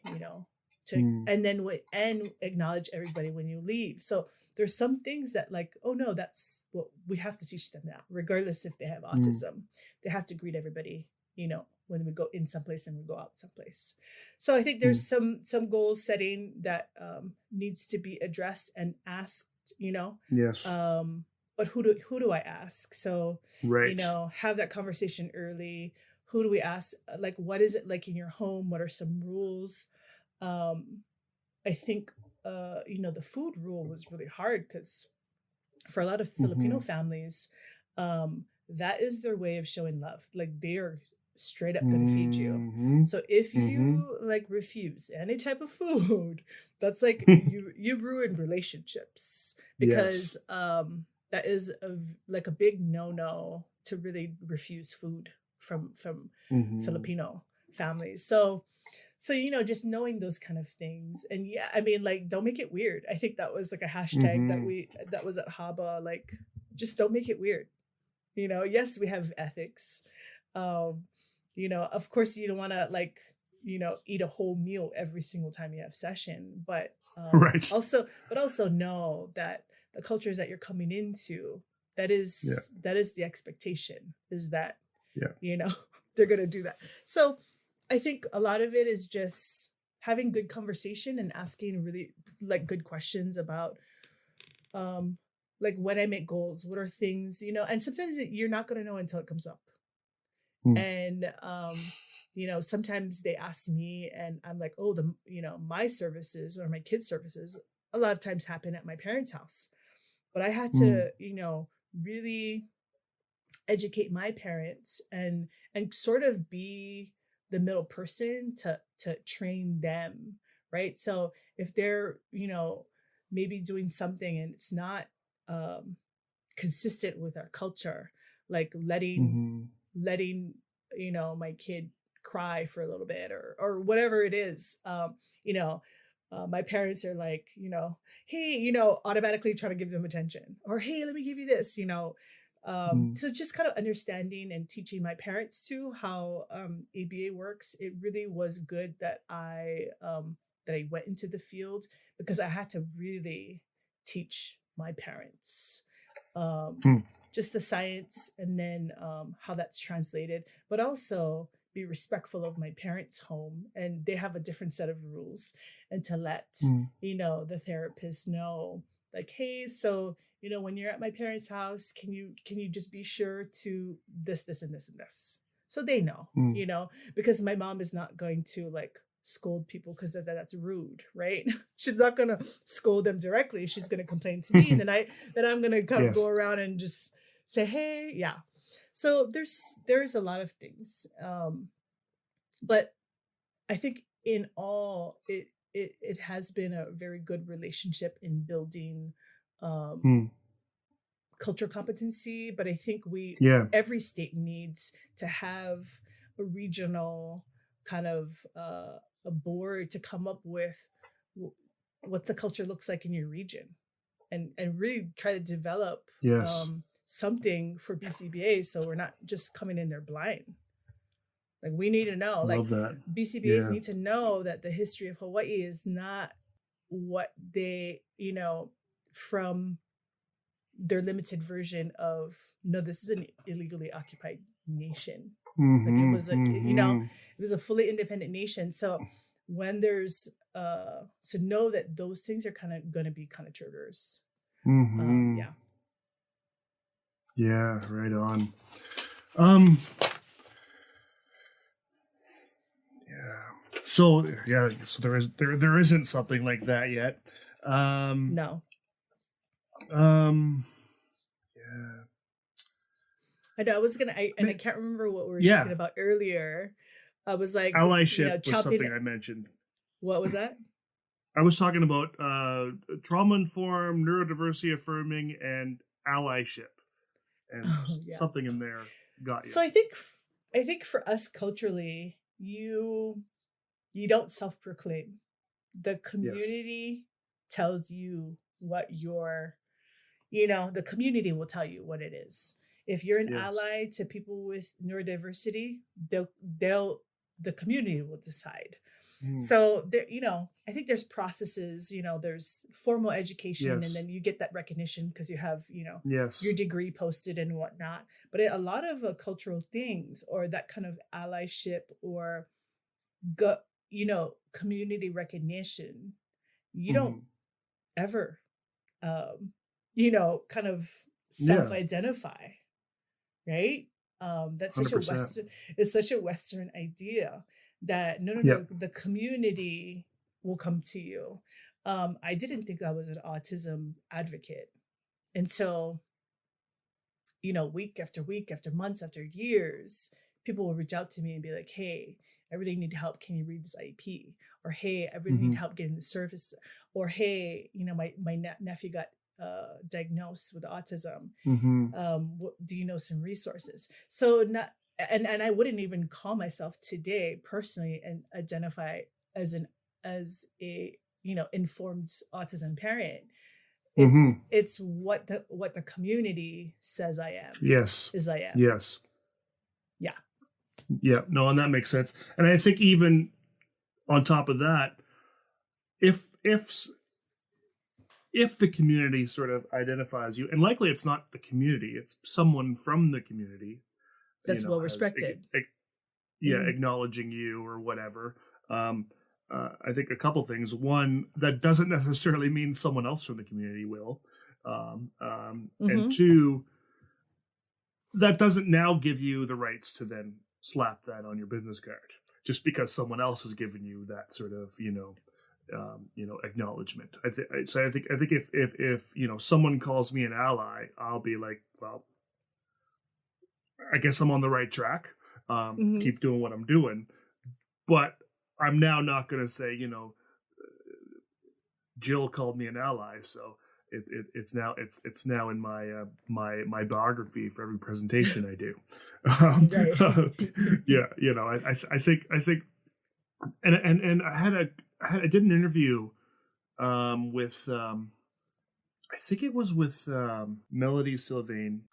and then and acknowledge everybody when you leave. So there's some things that like, oh no, that's what we have to teach them now, regardless if they have autism. They have to greet everybody, when we go in someplace and we go out someplace. So I think there's some goal setting that needs to be addressed and asked, Yes. But who do I ask? So, right. Have that conversation early. Who do we ask? Like, what is it like in your home? What are some rules? I think, the food rule was really hard because for a lot of Filipino families, that is their way of showing love. Like they are straight up going to feed you. So if you like refuse any type of food, that's like you ruin relationships because that is like a big no to really refuse food from Filipino families. So just knowing those kind of things. And yeah, I mean, like, don't make it weird. I think that was like a hashtag that was at HABA, like, just don't make it weird. Yes, we have ethics. Of course you don't want to like, eat a whole meal every single time you have session, but right. also know that the cultures that you're coming into, that is the expectation, is that, they're going to do that. So I think a lot of it is just having good conversation and asking really like good questions about, like when I make goals, what are things, and sometimes you're not going to know until it comes up. And, sometimes they ask me and I'm like, oh, my services or my kids' services a lot of times happen at my parents' house. But I had to, really educate my parents and sort of be the middle person to train them. Right. So if they're, maybe doing something and it's not consistent with our culture, like letting my kid cry for a little bit or whatever it is, my parents are like, hey, automatically try to give them attention, or hey, let me give you this, so just kind of understanding and teaching my parents too how ABA works. It really was good that I went into the field because I had to really teach my parents just the science and then how that's translated, but also be respectful of my parents' home, and they have a different set of rules, and to let the therapist know, like, hey, so when you're at my parents' house, can you just be sure to this and this and this, so they know, because my mom is not going to like scold people because that's rude, right? She's not gonna scold them directly. She's gonna complain to me, and then I'm gonna kind of go around and just say, hey, yeah. So there's a lot of things, but I think in all, it has been a very good relationship in building cultural competency. But I think every state needs to have a regional kind of a board to come up with what the culture looks like in your region, and really try to develop something for BCBA, so we're not just coming in there blind. Like, we need to know, like, BCBAs need to know that the history of Hawaii is not what they, from their limited version of, no, this is an illegally occupied nation. Like, it was it was a fully independent nation. So when there's so know that those things are kind of going to be kind of triggers. Yeah, right on. So there isn't something like that yet. No. Yeah. I know. I can't remember what we were talking about earlier. I was like, allyship was something I mentioned. What was that? I was talking about trauma-informed, neurodiversity affirming, and allyship, and something in there got you. So I think for us culturally, you don't self-proclaim. The community tells you what the community will tell you what it is. If you're an ally to people with neurodiversity, the community will decide. So there, I think there's processes, there's formal education, and Yes. then you get that recognition because you have, Yes. your degree posted and whatnot. But a lot of cultural things, or that kind of allyship, or community recognition, you don't ever, kind of Yeah. self-identify, right? That's such a 100%. it's such a Western idea that no, Yeah. the community will come to you. I didn't think I was an autism advocate until, week after week, after months, after years, people will reach out to me and be like, "Hey, I really need help. Can you read this IEP?" Or, "Hey, I really need help getting the service." Or, "Hey, my nephew got diagnosed with autism. Do you know some resources?" So not, and I wouldn't even call myself today personally and identify as a informed autism parent. It's what the community says I am. Yes. Is I am. Yes. Yeah. Yeah. No, and that makes sense. And I think even on top of that, if the community sort of identifies you, and likely it's not the community, it's someone from the community that's well respected. Acknowledging you or whatever. I think a couple things. One, that doesn't necessarily mean someone else from the community will. And two, that doesn't now give you the rights to then slap that on your business card just because someone else has given you that sort of, acknowledgement. I think if someone calls me an ally, I'll be like, well, I guess I'm on the right track. Keep doing what I'm doing, but I'm now not going to say, Jill called me an ally, so it's now in my my biography for every presentation I do. I think, and I did an interview with I think it was with Melody Sylvain.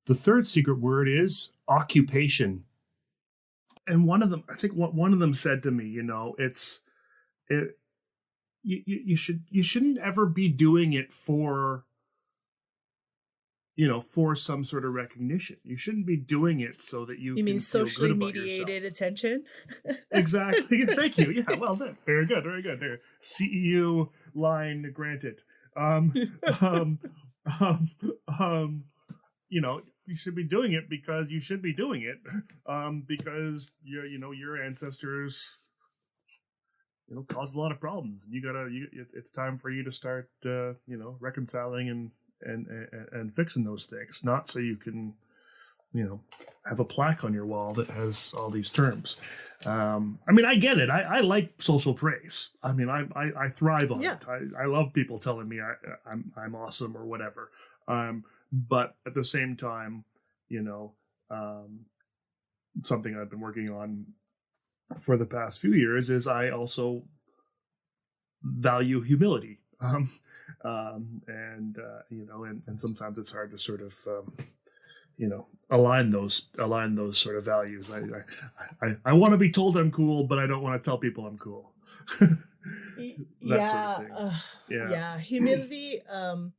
The third secret word is occupation. And one of them, I think one of them said to me, you shouldn't ever be doing it for some sort of recognition. You shouldn't be doing it so that you mean can socially feel good about mediated yourself. attention? Exactly. Thank you. Yeah. Well done. Very good. Very good. There. CEU line granted. You should be doing it because you should be doing it, because your ancestors, caused a lot of problems, and it's time for you to start, reconciling and fixing those things, not so you can, have a plaque on your wall that has all these terms. I get it. I like social praise. I thrive on it. I love people telling me I'm awesome or whatever. But at the same time, something I've been working on for the past few years is I also value humility. And sometimes it's hard to sort of, align those sort of values. I want to be told I'm cool, but I don't want to tell people I'm cool. That sort of thing.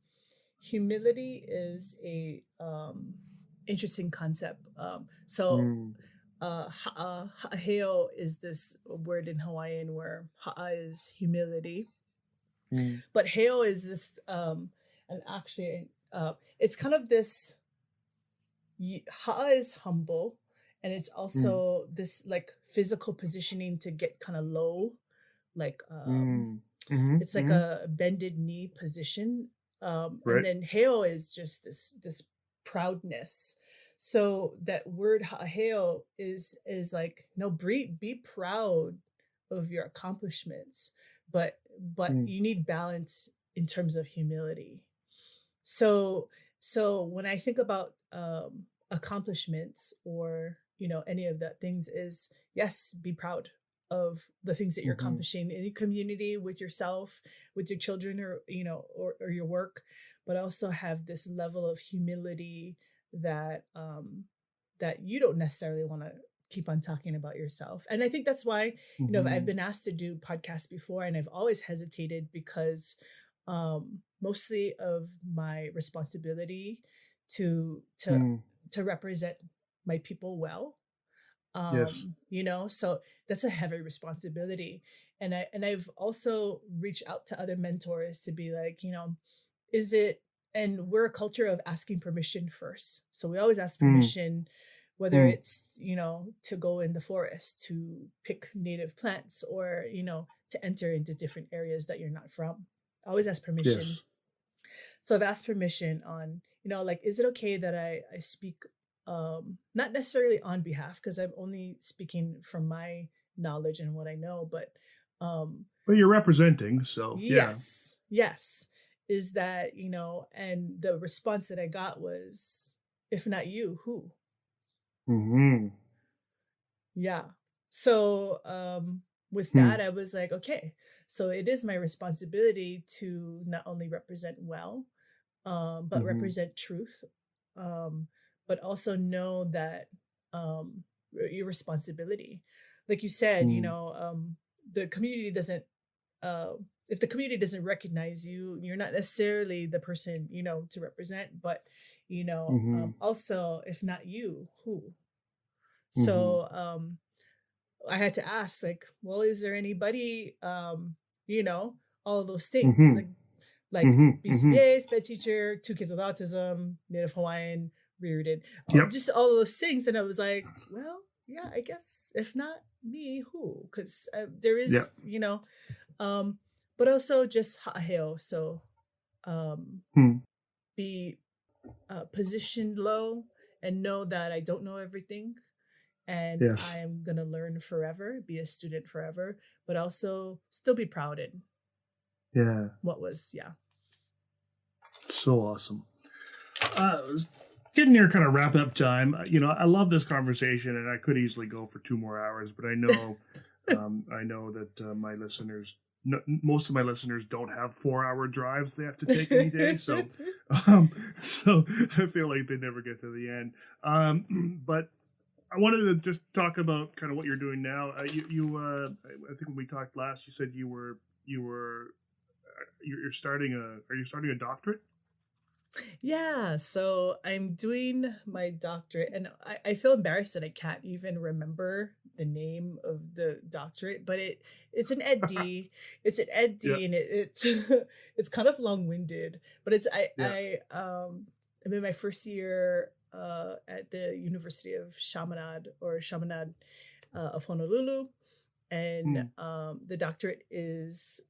Humility is a interesting concept. Ha'aheo is this word in Hawaiian where ha'a is humility, but heo is this and actually it's kind of this. Ha'a is humble, and it's also this like physical positioning to get kind of low, like it's like a bended knee position. And then heo is just this proudness. So that word ha'aheo is like, no, be proud of your accomplishments, but you need balance in terms of humility. So when I think about accomplishments or any of that things, is yes, be proud of the things that you're accomplishing in your community, with yourself, with your children, or or your work, but also have this level of humility that that you don't necessarily want to keep on talking about yourself. And I think that's why, you know, I've been asked to do podcasts before, and I've always hesitated because mostly of my responsibility to represent my people well. Yes. You know, so that's a heavy responsibility. And I've also reached out to other mentors to be like, you know, is it, and we're a culture of asking permission first. So we always ask permission, whether it's, you know, to go in the forest, to pick native plants, or, you know, to enter into different areas that you're not from. Always ask permission. Yes. So I've asked permission on, you know, like, is it okay that I speak, not necessarily on behalf, because I'm only speaking from my knowledge and what I know, but you're representing, so yes, is that, you know, and the response that I got was, if not you, who? Yeah. So with that, I was like, okay, so it is my responsibility to not only represent well, but represent truth, but also know that your responsibility, like you said, you know, the community doesn't, if the community doesn't recognize you, you're not necessarily the person, you know, to represent, but, you know, also, if not you, who? So I had to ask, like, well, is there anybody, you know, all of those things, like BCBA, sped teacher, 2 kids with autism, Native Hawaiian, reared in, just all of those things. And I was like, well, yeah, I guess if not me, who? Because there is, you know, but also just ha'aheo. So be positioned low and know that I don't know everything. And I am going to learn forever, be a student forever, but also still be proud in what was, So awesome. Getting near kind of wrap up time. You know, I love this conversation, and I could easily go for 2 more hours, but I know, I know that my listeners, most of my listeners don't have 4-hour drives they have to take any day, so so I feel like they never get to the end. But I wanted to just talk about kind of what you're doing now. I think when we talked last, you said you're starting are you starting a doctorate? Yeah, so I'm doing my doctorate, and I feel embarrassed that I can't even remember the name of the doctorate, but it's an EdD. It's an EdD, and it's it's kind of long-winded, but I'm in my first year at the University of Chaminade of Honolulu, and the doctorate is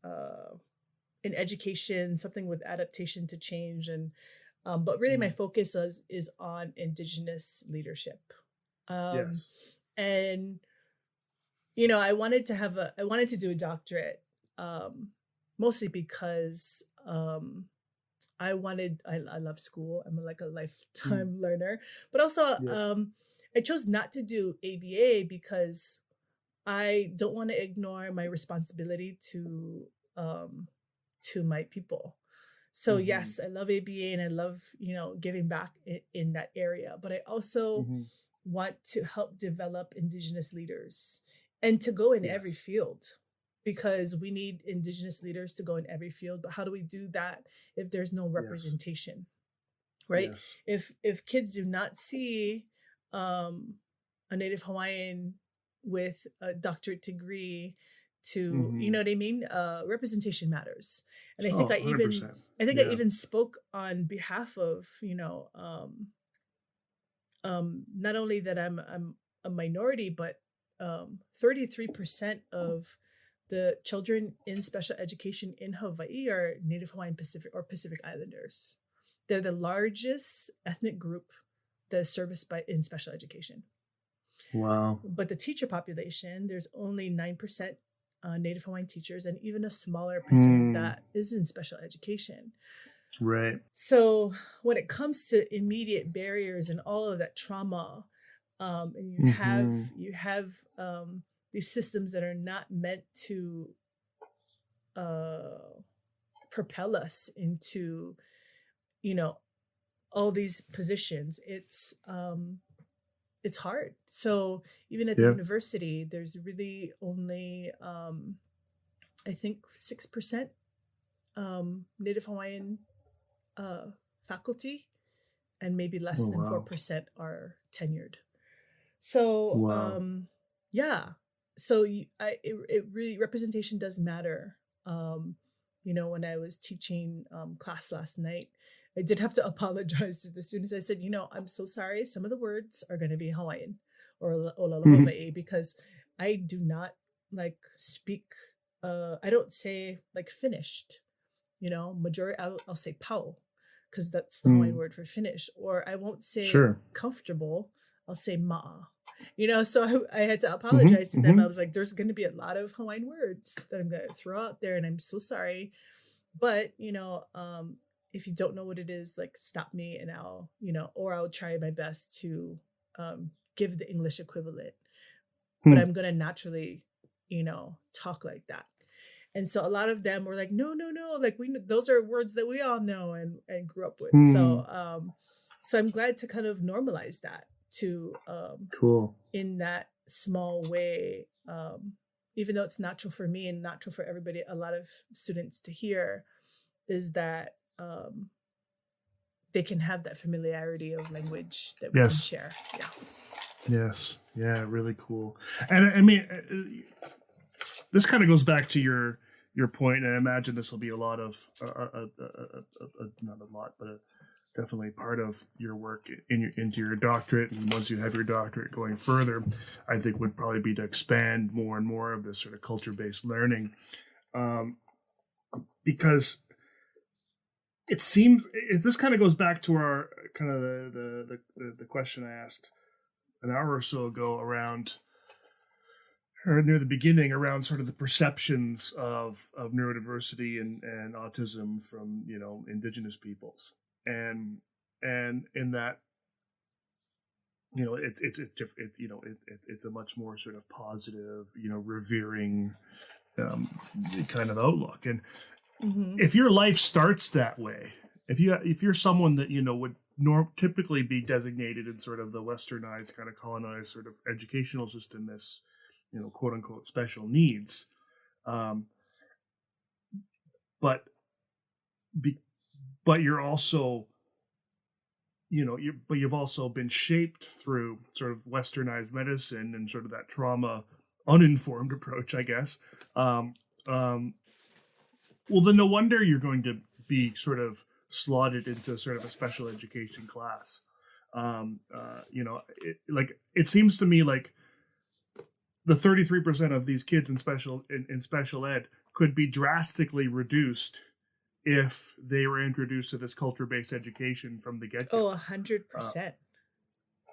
in education, something with adaptation to change, and but really my focus is on Indigenous leadership. And you know, I wanted to do a doctorate, mostly because I love school. I'm like a lifetime learner, but also I chose not to do ABA because I don't want to ignore my responsibility to my people. So yes, I love ABA and I love, you know, giving back in that area, but I also want to help develop Indigenous leaders and to go in every field, because we need Indigenous leaders to go in every field. But how do we do that if there's no representation, right? If kids do not see a Native Hawaiian with a doctorate degree to, you know what I mean? Representation matters. And I think I even spoke on behalf of, you know, not only that I'm a minority, but 33% of the children in special education in Hawaii are Native Hawaiian Pacific Islanders. They're the largest ethnic group that is serviced in special education. Wow. But the teacher population, there's only 9% Native Hawaiian teachers, and even a smaller percent of that is in special education. Right. So when it comes to immediate barriers and all of that trauma, and you have these systems that are not meant to propel us into, you know, all these positions, it's it's hard. So even at the university, there's really only I think 6% Native Hawaiian faculty, and maybe less than 4% are tenured. So yeah, so it really, representation does matter. You know, when I was teaching class last night, I did have to apologize to the students. I said, you know, I'm so sorry. Some of the words are going to be Hawaiian or Olala Hawaii, because I do not like speak. I don't say like finished. You know, majority I'll say pau, because that's the Hawaiian word for finish. Or I won't say comfortable. I'll say ma'a. You know, so I had to apologize to them. I was like, there's going to be a lot of Hawaiian words that I'm going to throw out there, and I'm so sorry. But, you know, if you don't know what it is, like, stop me and I'll, you know, or I'll try my best to give the English equivalent. But I'm going to naturally, you know, talk like that. And so a lot of them were like, no, like those are words that we all know and grew up with. So I'm glad to kind of normalize that to in that small way, even though it's natural for me and natural for everybody, a lot of students to hear, is that they can have that familiarity of language that we can share. Yeah, really cool. And I mean, this kind of goes back to your point, and I imagine this will be a lot of not a lot, but definitely part of your work into your doctorate. And once you have your doctorate going further, I think would probably be to expand more and more of this sort of culture-based learning, because it seems this kind of goes back to our kind of the question I asked an hour or so ago around, or near the beginning, around sort of the perceptions of neurodiversity and autism from, you know, Indigenous peoples, and in that, you know, it's a much more sort of positive, you know, revering kind of outlook. And if your life starts that way, if you're someone that, you know, would typically be designated in sort of the westernized, kind of colonized sort of educational system as, you know, quote unquote special needs, but you're also, you know, you've also been shaped through sort of westernized medicine and sort of that trauma uninformed approach, I guess. Well, then no wonder you're going to be sort of slotted into sort of a special education class. You know, it seems to me like the 33% of these kids in special ed could be drastically reduced if they were introduced to this culture-based education from the get-go. 100%.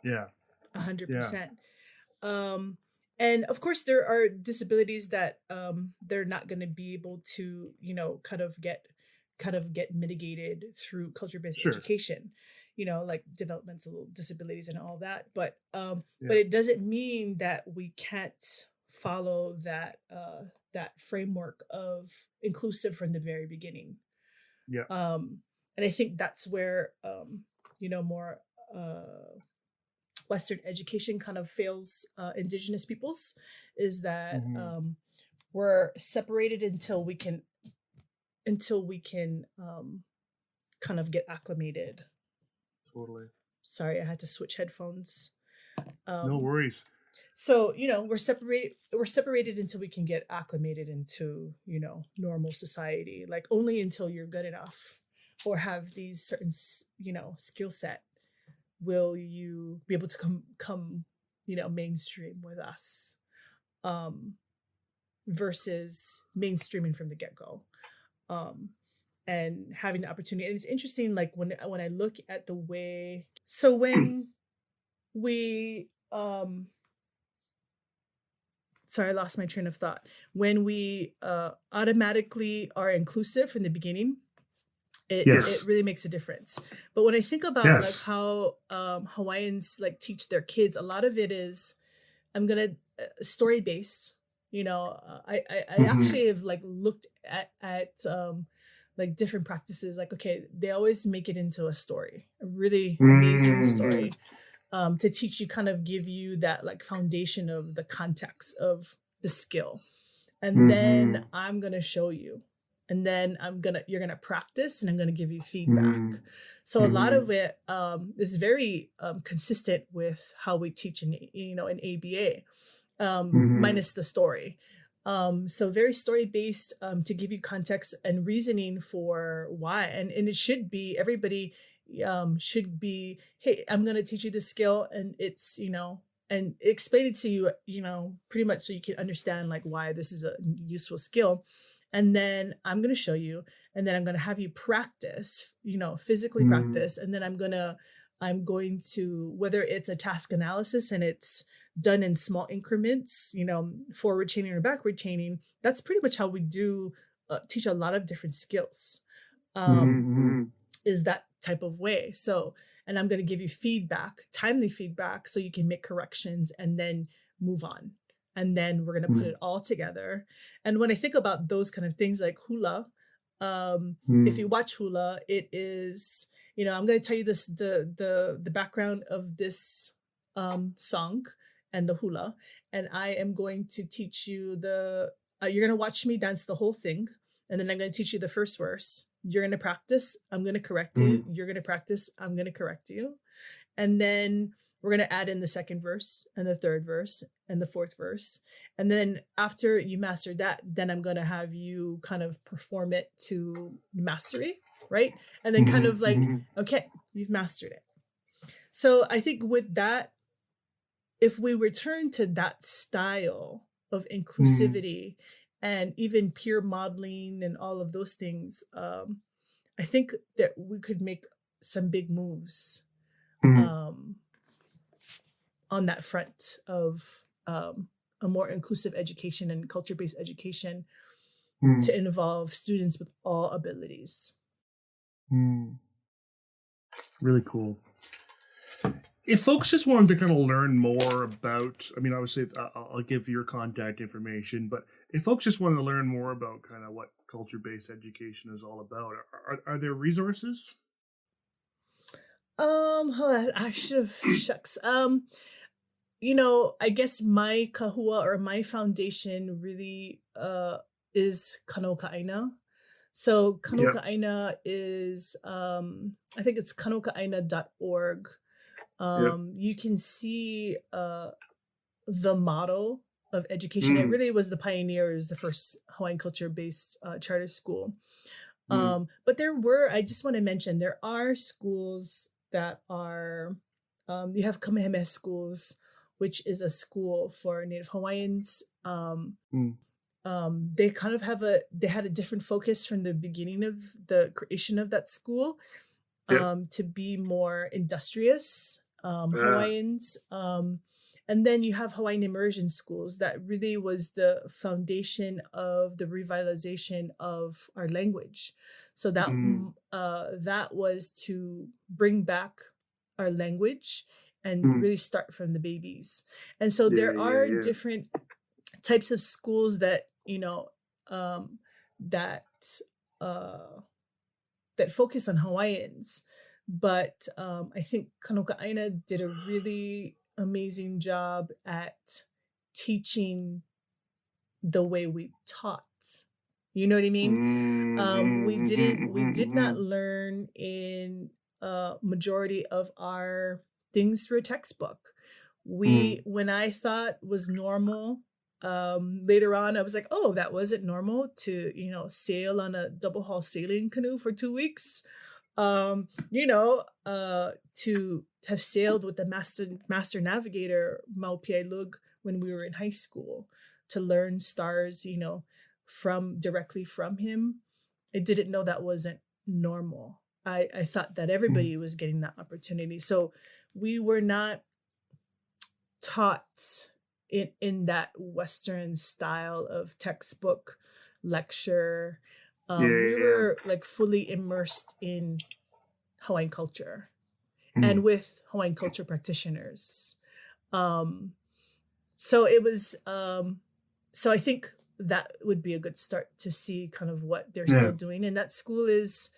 Yeah. 100%. And of course there are disabilities that they're not going to be able to, you know, kind of get mitigated through culture-based education, you know, like developmental disabilities and all that. But it doesn't mean that we can't follow that framework of inclusive from the very beginning. Yeah. And I think that's where you know, more Western education kind of fails Indigenous peoples, is that we're separated until we can kind of get acclimated. Totally. Sorry, I had to switch headphones. No worries. So, you know, we're separated until we can get acclimated into, you know, normal society. Like, only until you're good enough or have these certain, you know, skill set will you be able to come, you know, mainstream with us, versus mainstreaming from the get-go. And having the opportunity. And it's interesting, like when I look at the way, so when we, sorry, I lost my train of thought. When we automatically are inclusive from the beginning, it really makes a difference. But when I think about like how Hawaiians like teach their kids, a lot of it is, I'm gonna story based. You know, I actually have like looked at like different practices. Like, okay, they always make it into a story, a really amazing story. to teach you, kind of give you that like foundation of the context of the skill. And then I'm going to show you. And then you're going to practice, and I'm going to give you feedback. So a lot of it is very consistent with how we teach in ABA, minus the story. So very story-based, to give you context and reasoning for why. And it should be, everybody should be, hey, I'm going to teach you this skill, and it's, and explain it to you, pretty much so you can understand like why this is a useful skill. And then I'm going to show you, and then I'm going to have you practice, physically practice. And then I'm going to, whether it's a task analysis and it's done in small increments, forward chaining or backward chaining, that's pretty much how we do teach a lot of different skills, is that type of way. So, and I'm going to give you feedback, timely feedback, so you can make corrections and then move on. And then we're going to put it all together. And when I think about those kind of things like hula, if you watch hula, it is, I'm going to tell you this, the background of this song and the hula. And I am going to teach you you're going to watch me dance the whole thing. And then I'm going to teach you the first verse. You're going to practice. I'm going to correct you. You're going to practice. I'm going to correct you. And then we're going to add in the second verse and the third verse and the fourth verse. And then after you master that, then I'm going to have you kind of perform it to mastery, right? And then kind of like, okay, you've mastered it. So I think with that, if we return to that style of inclusivity and even peer modeling and all of those things, I think that we could make some big moves on that front of a more inclusive education and culture-based education to involve students with all abilities. Really cool. If folks just wanted to kind of learn more about, I mean, obviously I'll give your contact information, but if folks just wanted to learn more about kind of what culture-based education is all about, are there resources? I should have, shucks. I guess my kahua or my foundation really is Kanoka Aina. So Kanoka Aina is, I think it's kanokaaina.org. You can see the model of education. It really was the pioneers, the first Hawaiian culture-based charter school. But I just want to mention, there are schools that are, you have Kamehameha schools, which is a school for Native Hawaiians. They kind of they had a different focus from the beginning of the creation of that school, to be more industrious Hawaiians. And then you have Hawaiian immersion schools that really was the foundation of the revitalization of our language. So that that was to bring back our language and really start from the babies. And so there are different types of schools that, that focus on Hawaiians. But I think Kanoka Aina did a really amazing job at teaching the way we taught. You know what I mean? We did not learn in majority of our things through a textbook. When I thought was normal, later on I was like, oh, that wasn't normal to, sail on a double hull sailing canoe for 2 weeks. To have sailed with the master navigator Maupiai Lug when we were in high school, to learn stars, directly from him. I didn't know that wasn't normal. I thought that everybody was getting that opportunity. So we were not taught in that Western style of textbook lecture. We were like fully immersed in Hawaiian culture and with Hawaiian culture practitioners. So it was, so I think that would be a good start to see kind of what they're still doing. And that school is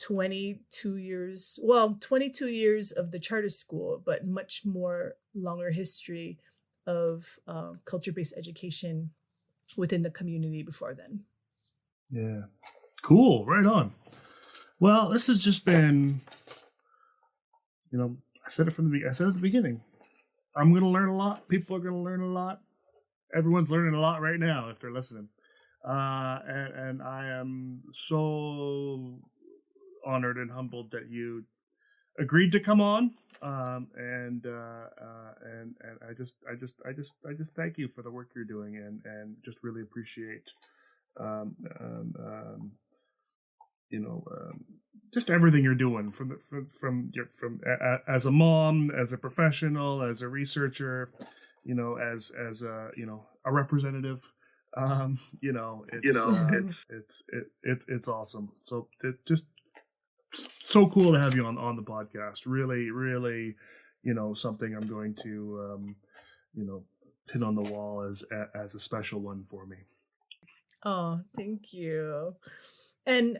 22 years of the charter school, but much more longer history of culture-based education within the community before then. Yeah. Cool. Right on. Well, this has just been, I said it at the beginning. I'm going to learn a lot. People are going to learn a lot. Everyone's learning a lot right now if they're listening. And I am so honored and humbled that you agreed to come on. And I just thank you for the work you're doing and just really appreciate, just everything you're doing as a mom, as a professional, as a researcher, as a representative. It's awesome. So it's just so cool to have you on the podcast. Really, really, something I'm going to, pin on the wall as a special one for me. Oh, thank you. And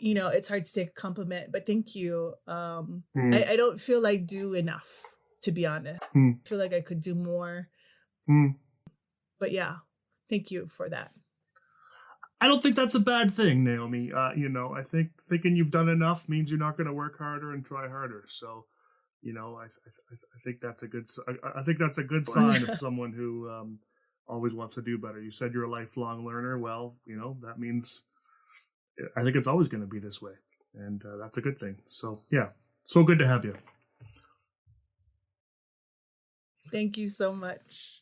it's hard to take a compliment, but thank you. I don't feel I do enough, to be honest. I feel like I could do more. But yeah, thank you for that. I don't think that's a bad thing, Naomi. I think thinking you've done enough means you're not going to work harder and try harder. So, I think that's a good. I think that's a good sign of someone who always wants to do better. You said you're a lifelong learner. Well, that means I think it's always going to be this way, and that's a good thing. So, yeah, so good to have you. Thank you so much.